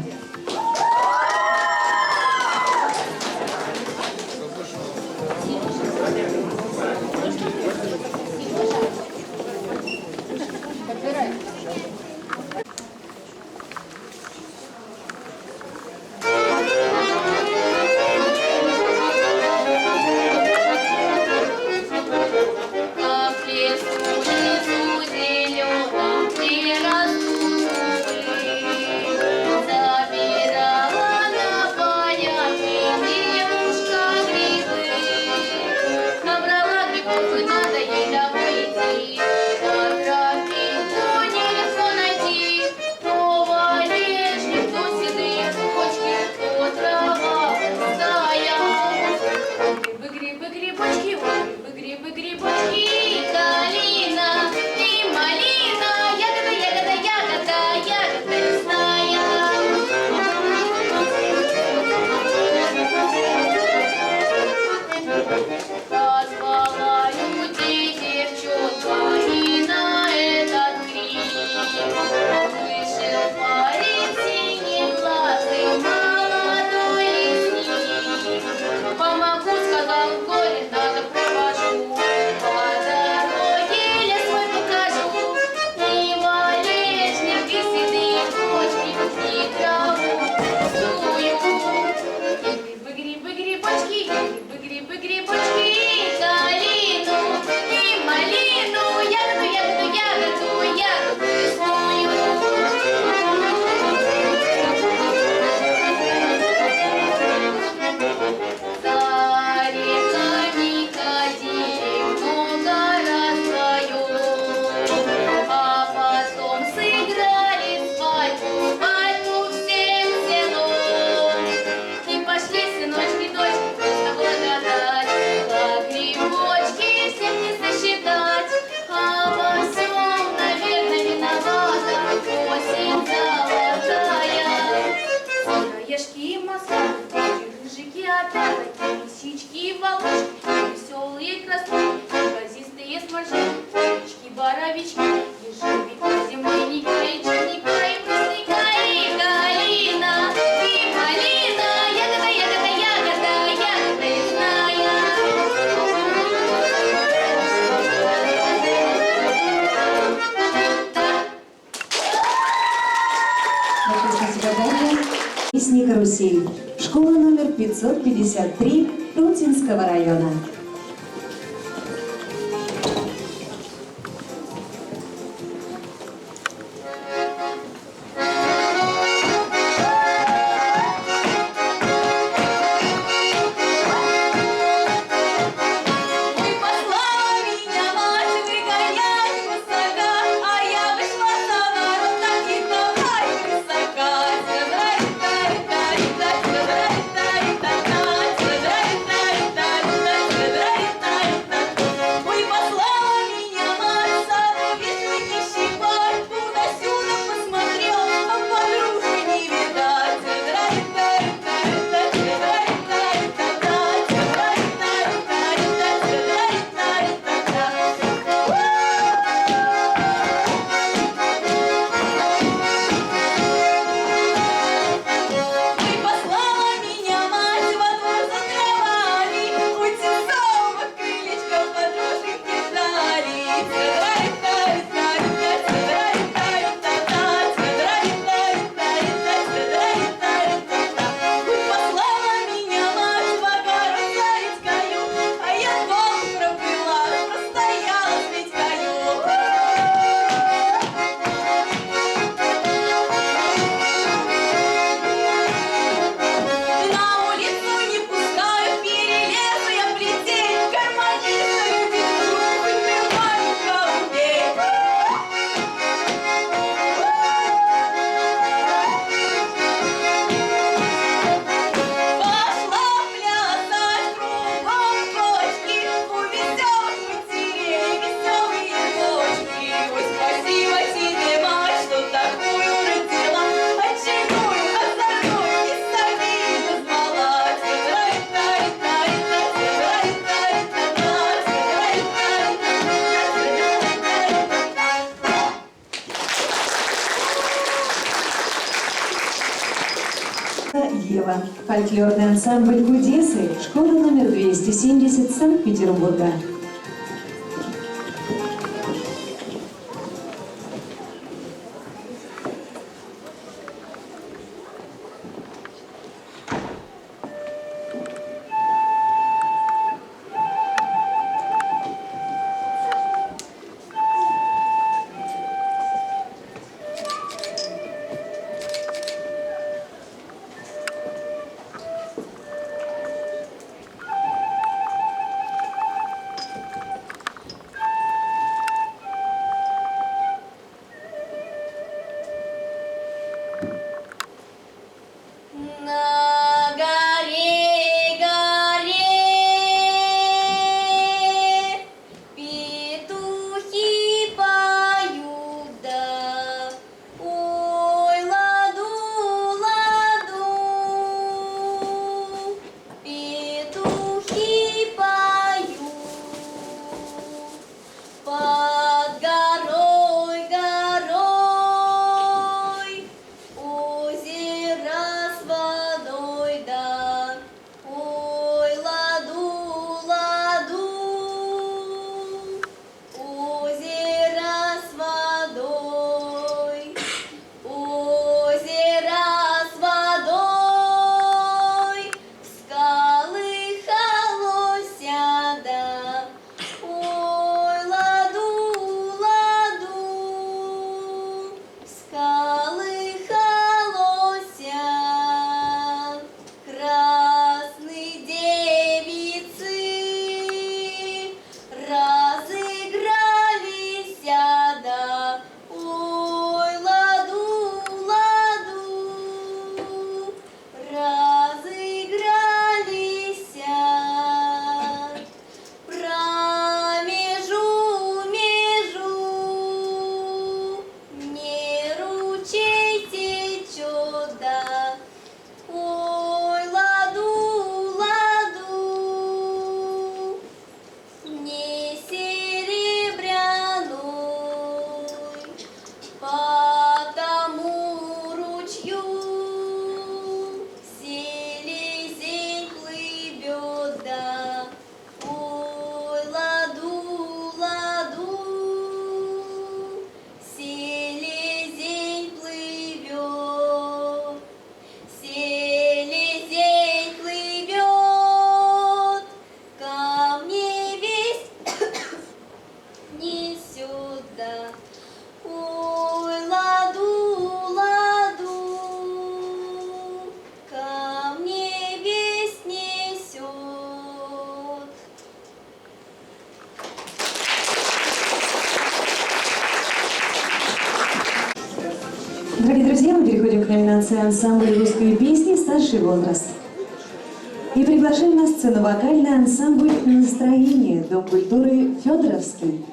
Как в лесу внизу зеленом, где растут дубы, травички. Ежевик на земляника, и черника, и брусника, и галина, и малина. Ягода, ягода, ягода, ягода лесная. Большое спасибо, Дарья. Песни «Карусель». Школа номер 553 Рутинского района. Ой, послала меня мать выгонять высока, а я вышла за ворот, так и давай высока. Ой, послала меня мать саду вишенки щипать, туда-сюда посмотрела, а подружки не видать. Ой, послала меня мать во двор за травами, у тесового крылечка подруженьки ждали. Ой, послала меня мать в огород Зарецкою, а я долго пробыла, простояла с Витькою. На улицу не пускают, перелезу я плетей, гармонистую веду, хоть ты маленько убей. Пошла плясать кругом кочки, у веселых матерей веселые дочки. Ой, спасибо тебе, мать, что такую родила, очередную, озорную и самих назвала. Ева. Фольклорный ансамбль «Гудесы». Школа номер 270 Санкт-Петербурга. переходим к номинации «Ансамбль русской песни. Старший возраст». И приглашаем на сцену вокальный ансамбль «Настроение», Дом культуры «Федоровский».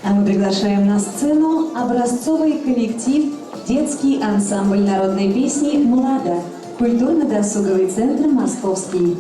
А мы приглашаем на сцену образцовый коллектив «Детский ансамбль народной песни «Млада», культурно-досуговый центр «Московский».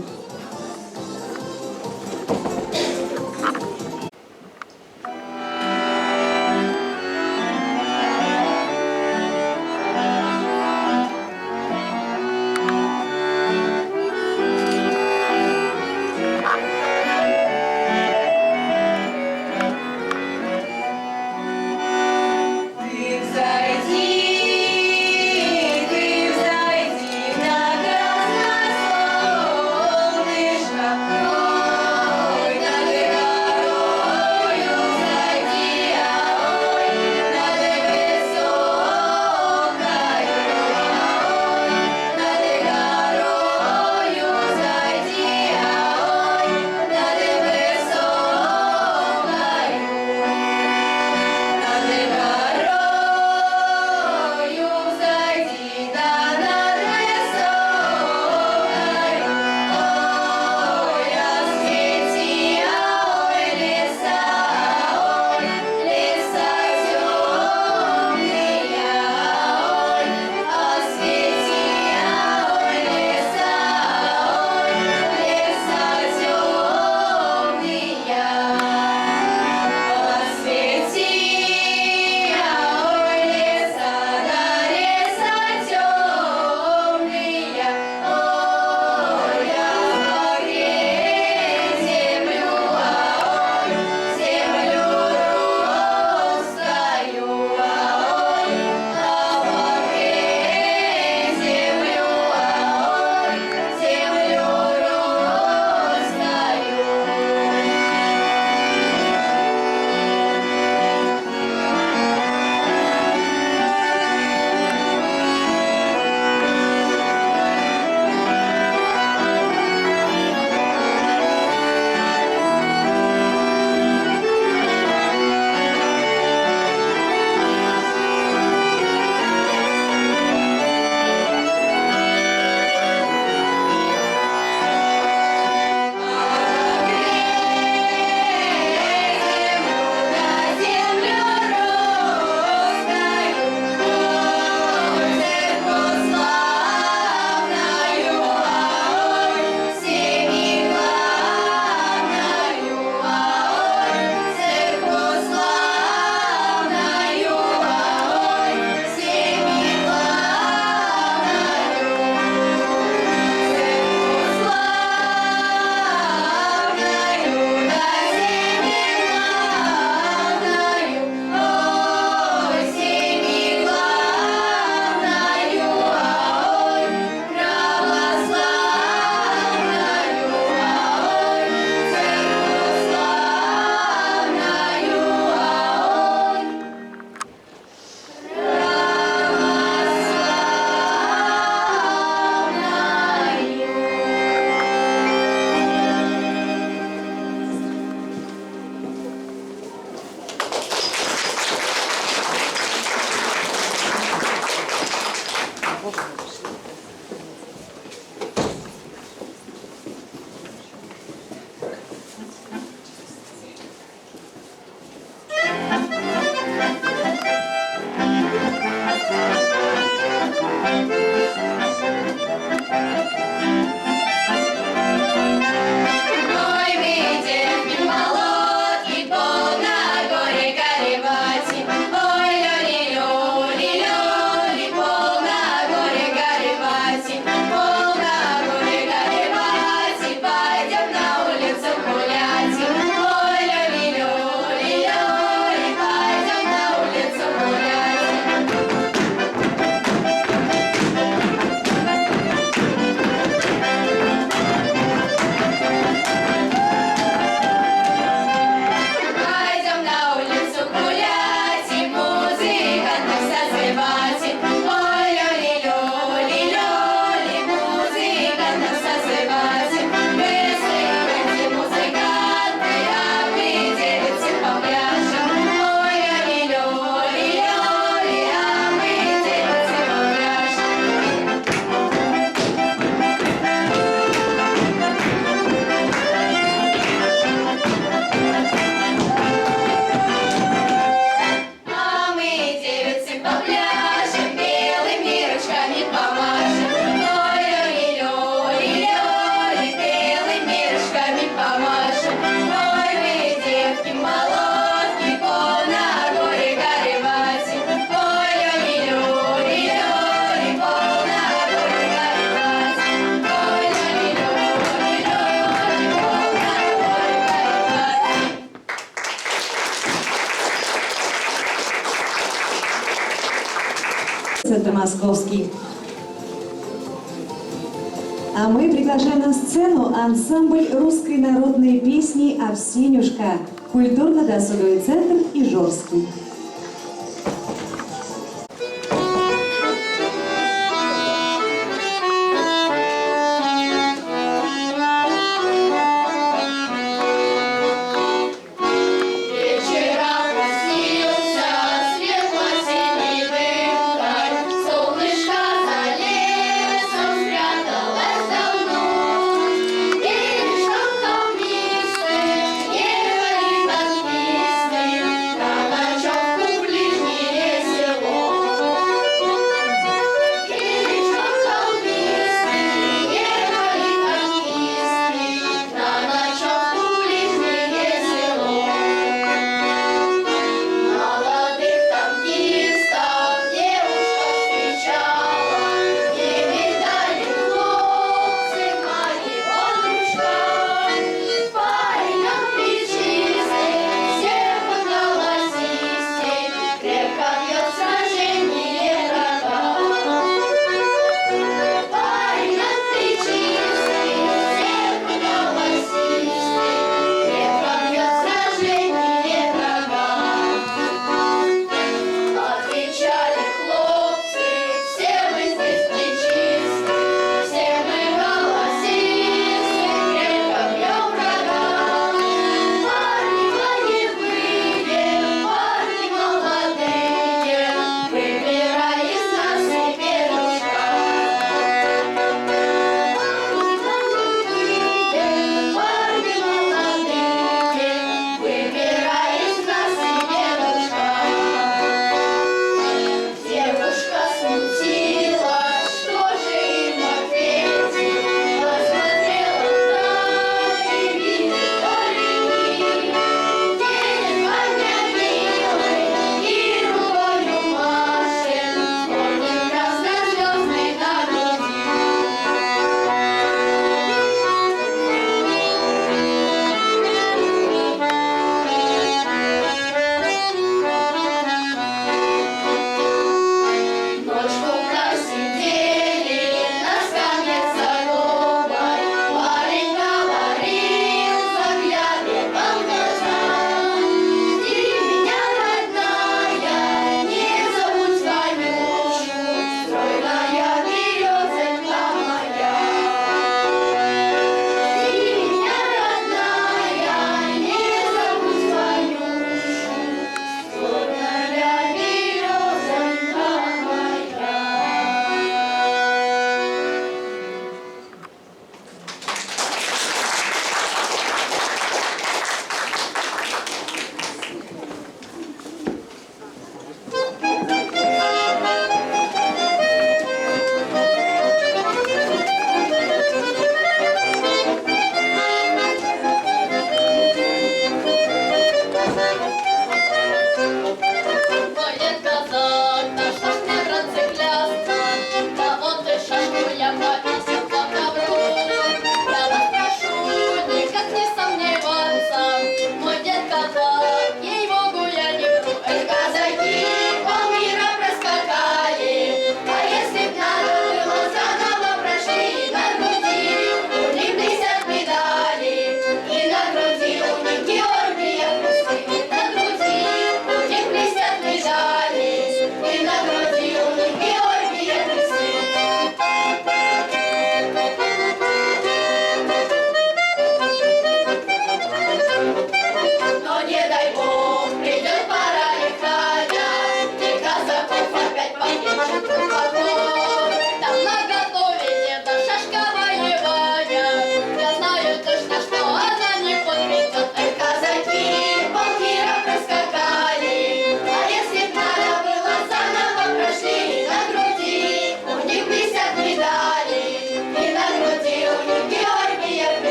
Центр Московский. А мы приглашаем на сцену ансамбль русской народной песни «Овсенюшка», культурно-досуговый центр Ижорский. Вечером проснился светло-синий дым, солнышко за лесом спряталось давно. Бережком камнистым, ехали танкисты, кабачок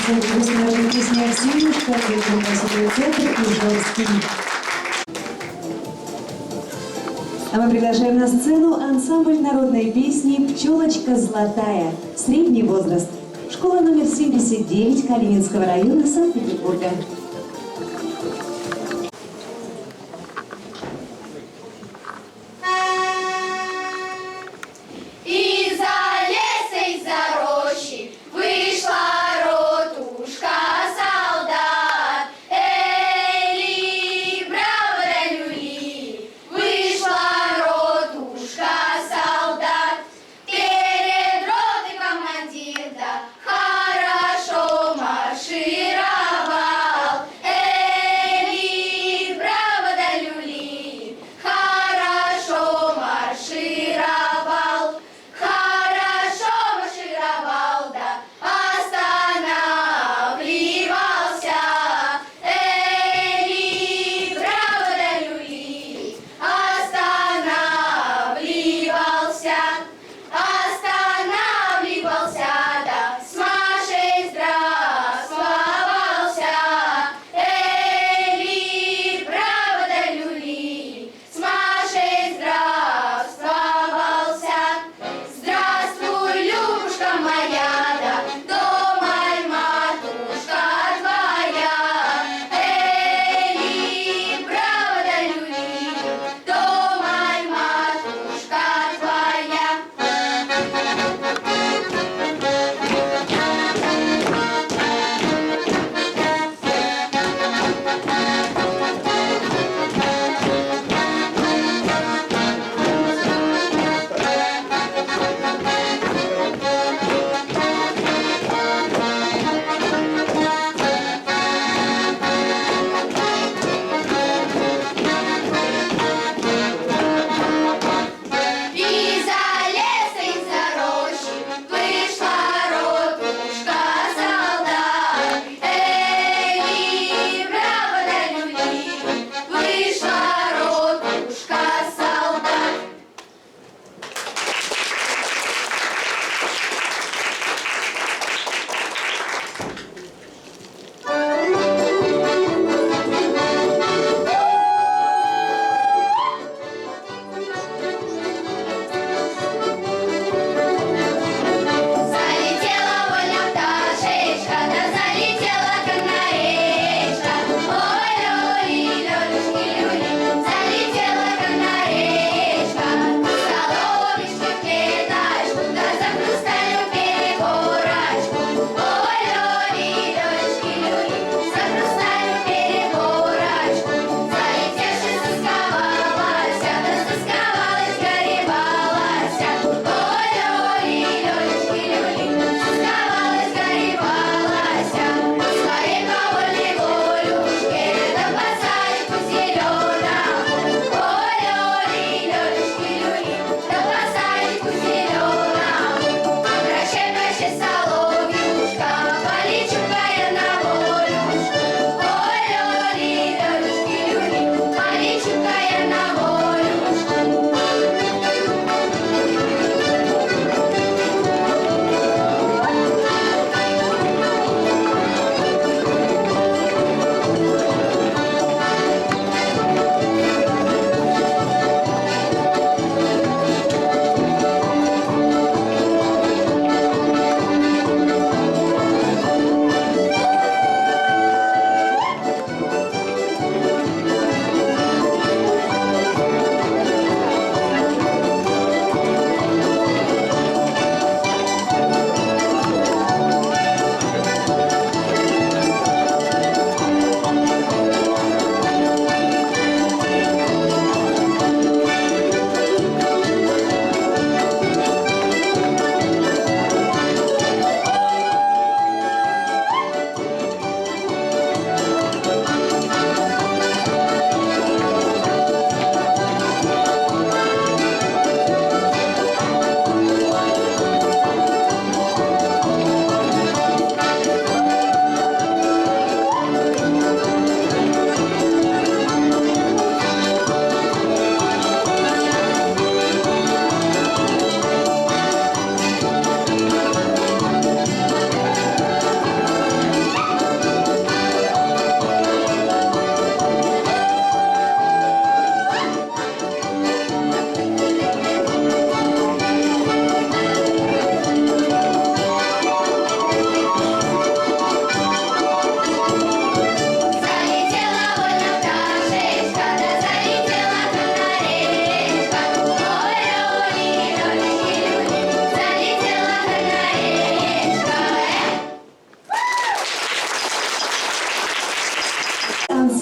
Слушайте наши песни «Аксинушка», «Вечер красивый центр» и «Жорсткий». А мы приглашаем на сцену ансамбль народной песни «Пчелочка золотая». Средний возраст. Школа номер 79 Калининского района Санкт-Петербурга. Из-за леса, из-за рощи вышла ротушка солдат. Эли, браво да люли, вышла ротушка солдат. Перед ротой командир да хорошо маршировал.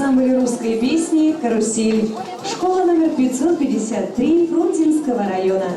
ансамбль русской песни «Карусель». Школа номер 553 Фрунзенского района.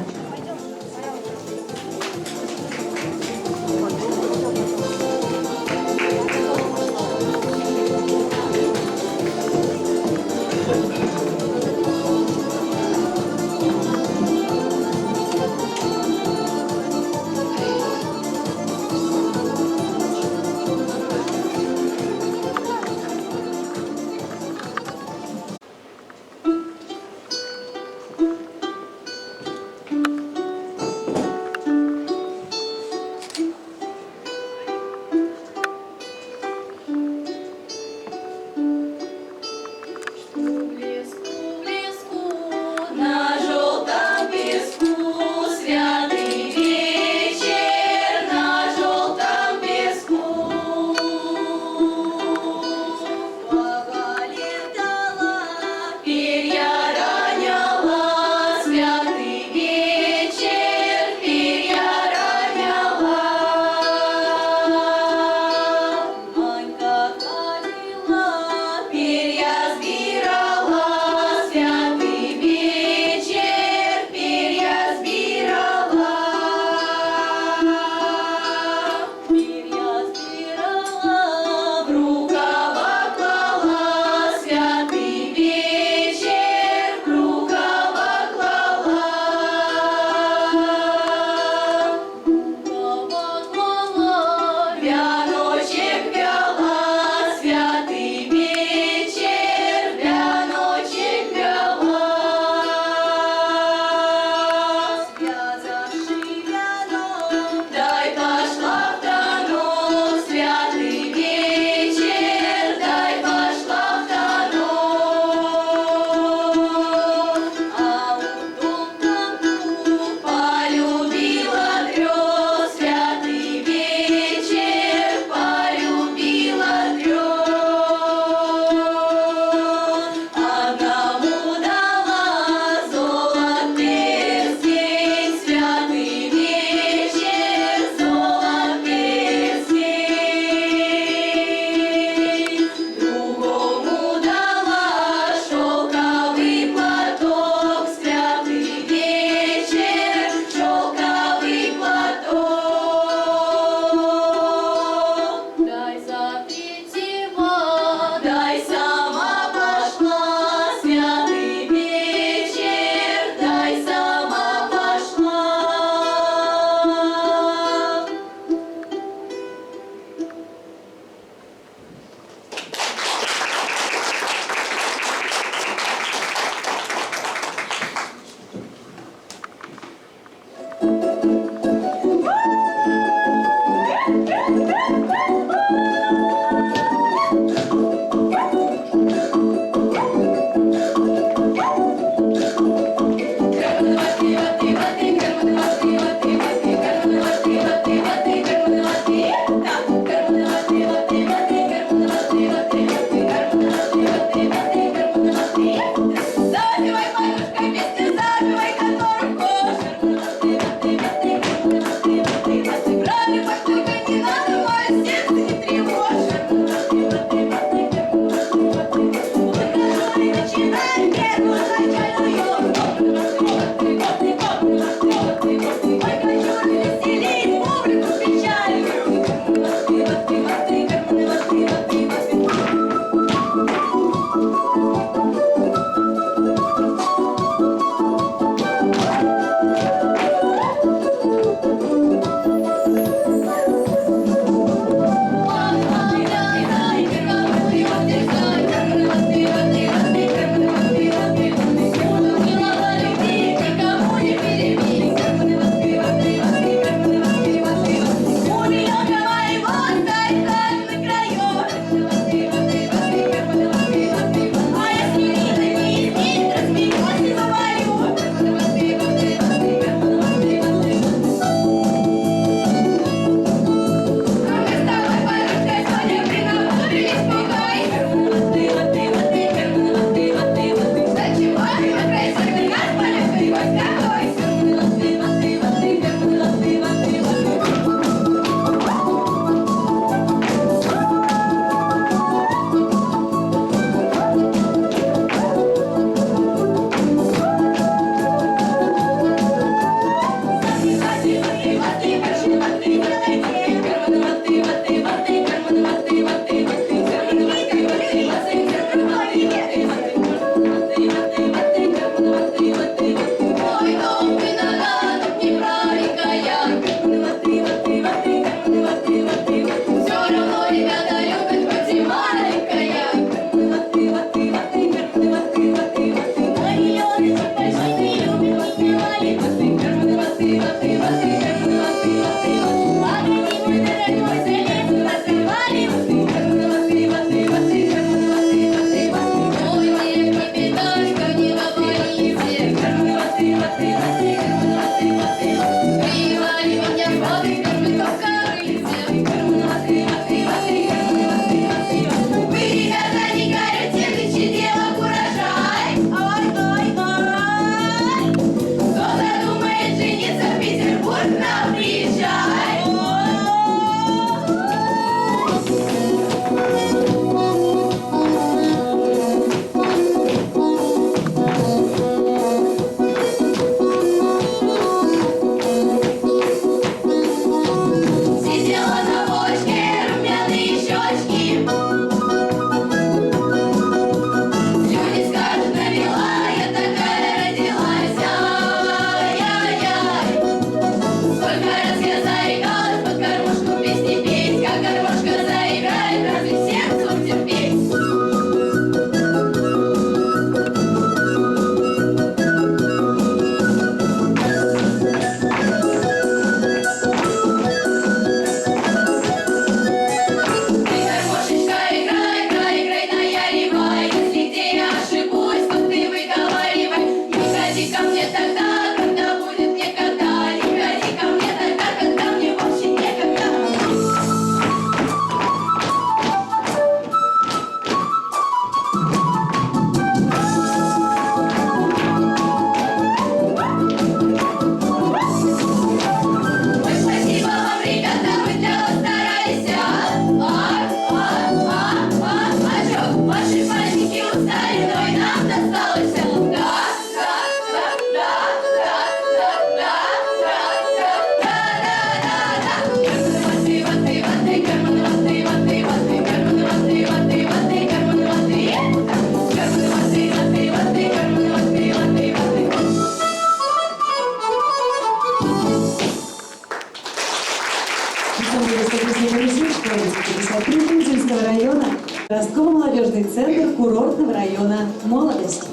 подростково-молодежный центр курортного района «Молодость».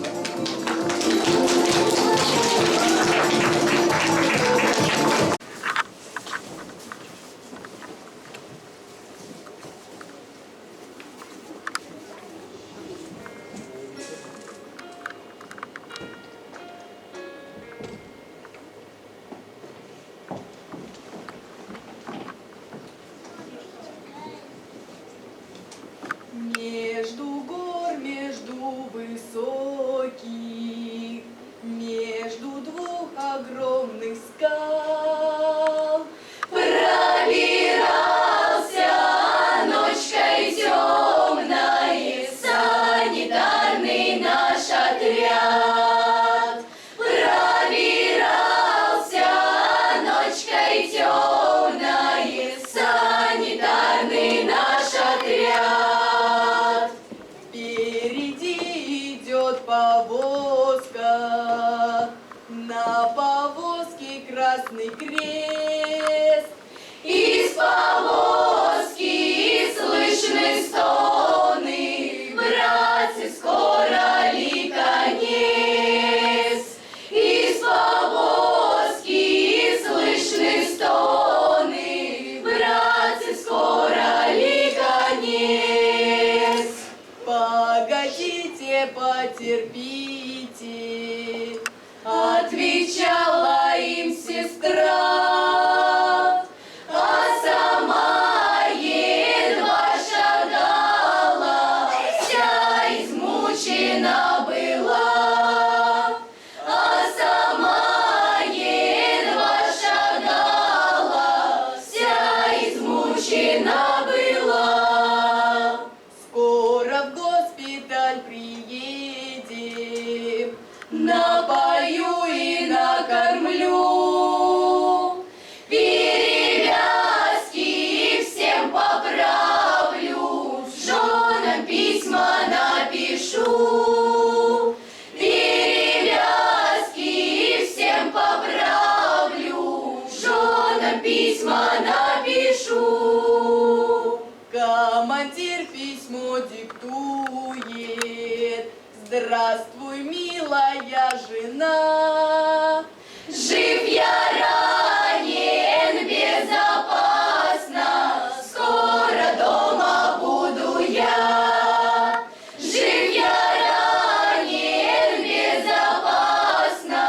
Между гор, между высоких, между двух огромных скал пробирался ночкой темной санитарный наш отряд. Пробирался ночкой темной санитарный наш отряд. Впереди идет повозка, на повозке красный крест. Из повозки слышны стоны, братцы, скоро ли конец? Из повозки слышны стоны, братцы, скоро ли конец? Погодите, потерпите, отвечала им сестра, а сама едва шагала, вся измучена была. А сама едва шагала, вся измучена была. Скоро в госпиталь приедем, напою и накормлю, перевязки всем поправлю, женам письма напишу. Перевязки всем поправлю, женам письма напишу. Командир письмо диктует: здравствуй, милая жена, жив я, ранен безопасно, скоро дома буду я. Жив я, ранен безопасно,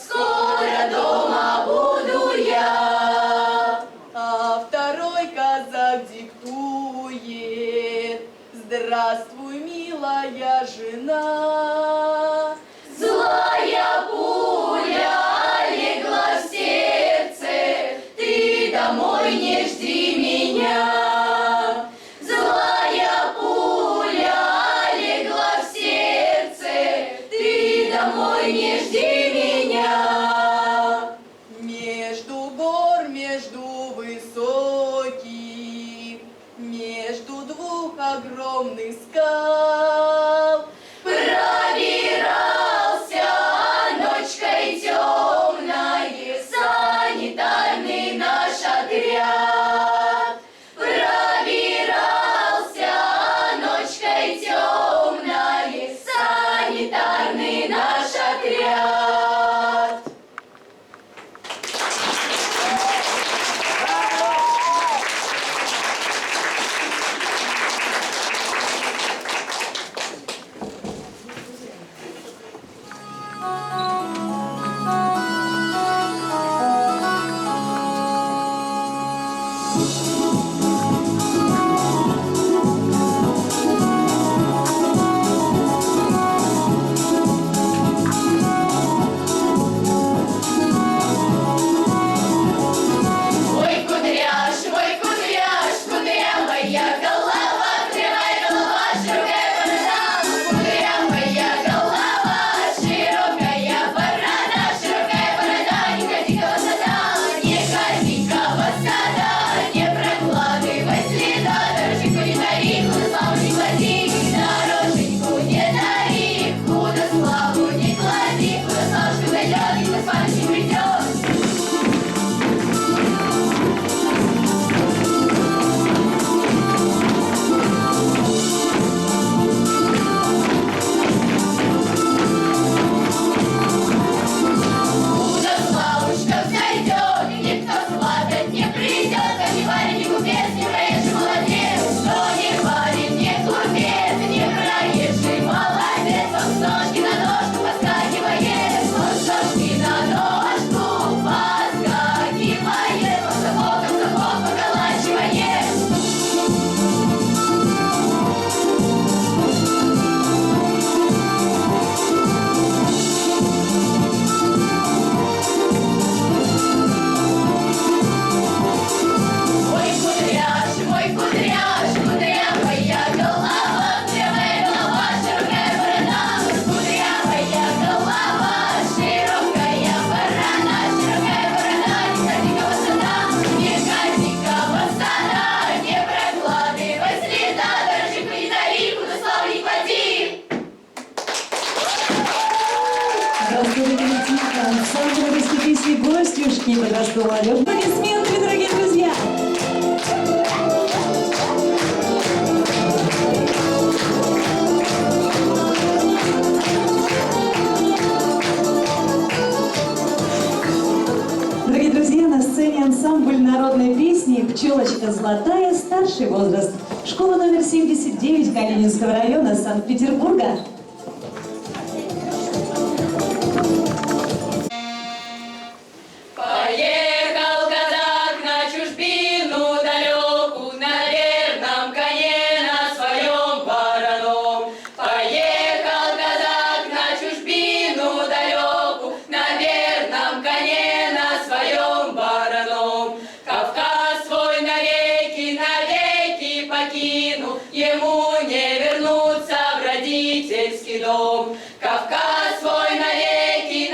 скоро дома буду я. А второй казак диктует: здравствуй, милая жена, злая пуля легла в сердце, ты домой не жди меня. Злая пуля легла в сердце, ты домой не жди меня. Между гор, между высоких, между двух огромных скал пробирался ночкой темной санитарный наш отряд. Пробирался ночкой темной санитарный наш отряд. Широкая Костюшки подростковой молодежи. Аплодисменты, дорогие друзья! Дорогие друзья, на сцене ансамбль народной песни «Пчелочка золотая», старший возраст. Школа номер 79 Калининского района Санкт-Петербурга. Поехал казак на чужбину далеку, на верном коне, на своем вороном. Поехал казак на чужбину далеку, на верном коне, на своем вороном. Кавказ свой навеки покину, ему не вернуться в родительский дом. Кавказ свой навеки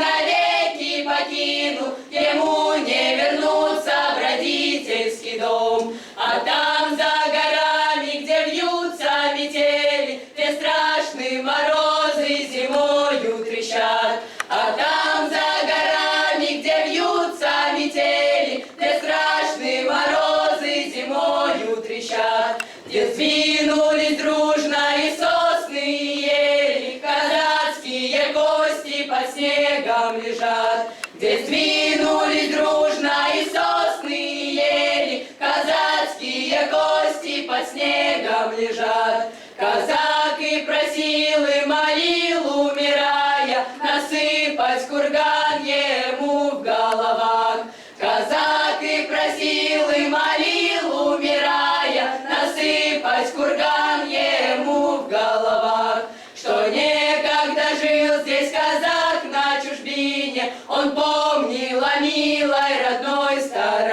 покину, ему не вернуться в родительский дом. А там за горами, где вьются метели, где страшные морозы зимою трещат. А там за горами, где вьются метели, где страшные морозы зимою трещат. Где сдвинулись дружно и сосны, и ели, казацкие кости под снегом лежат. Где сдвинулись дружно и сосны, и ели, казацкие кости под снегом лежат. Казак и просил и молил, умирая, насыпать курган ему в головах. Казак и просил и молил, умирая, насыпать курган ему в головах. Что некогда жил здесь казак на чужбине, он помнил о милой родной стороне.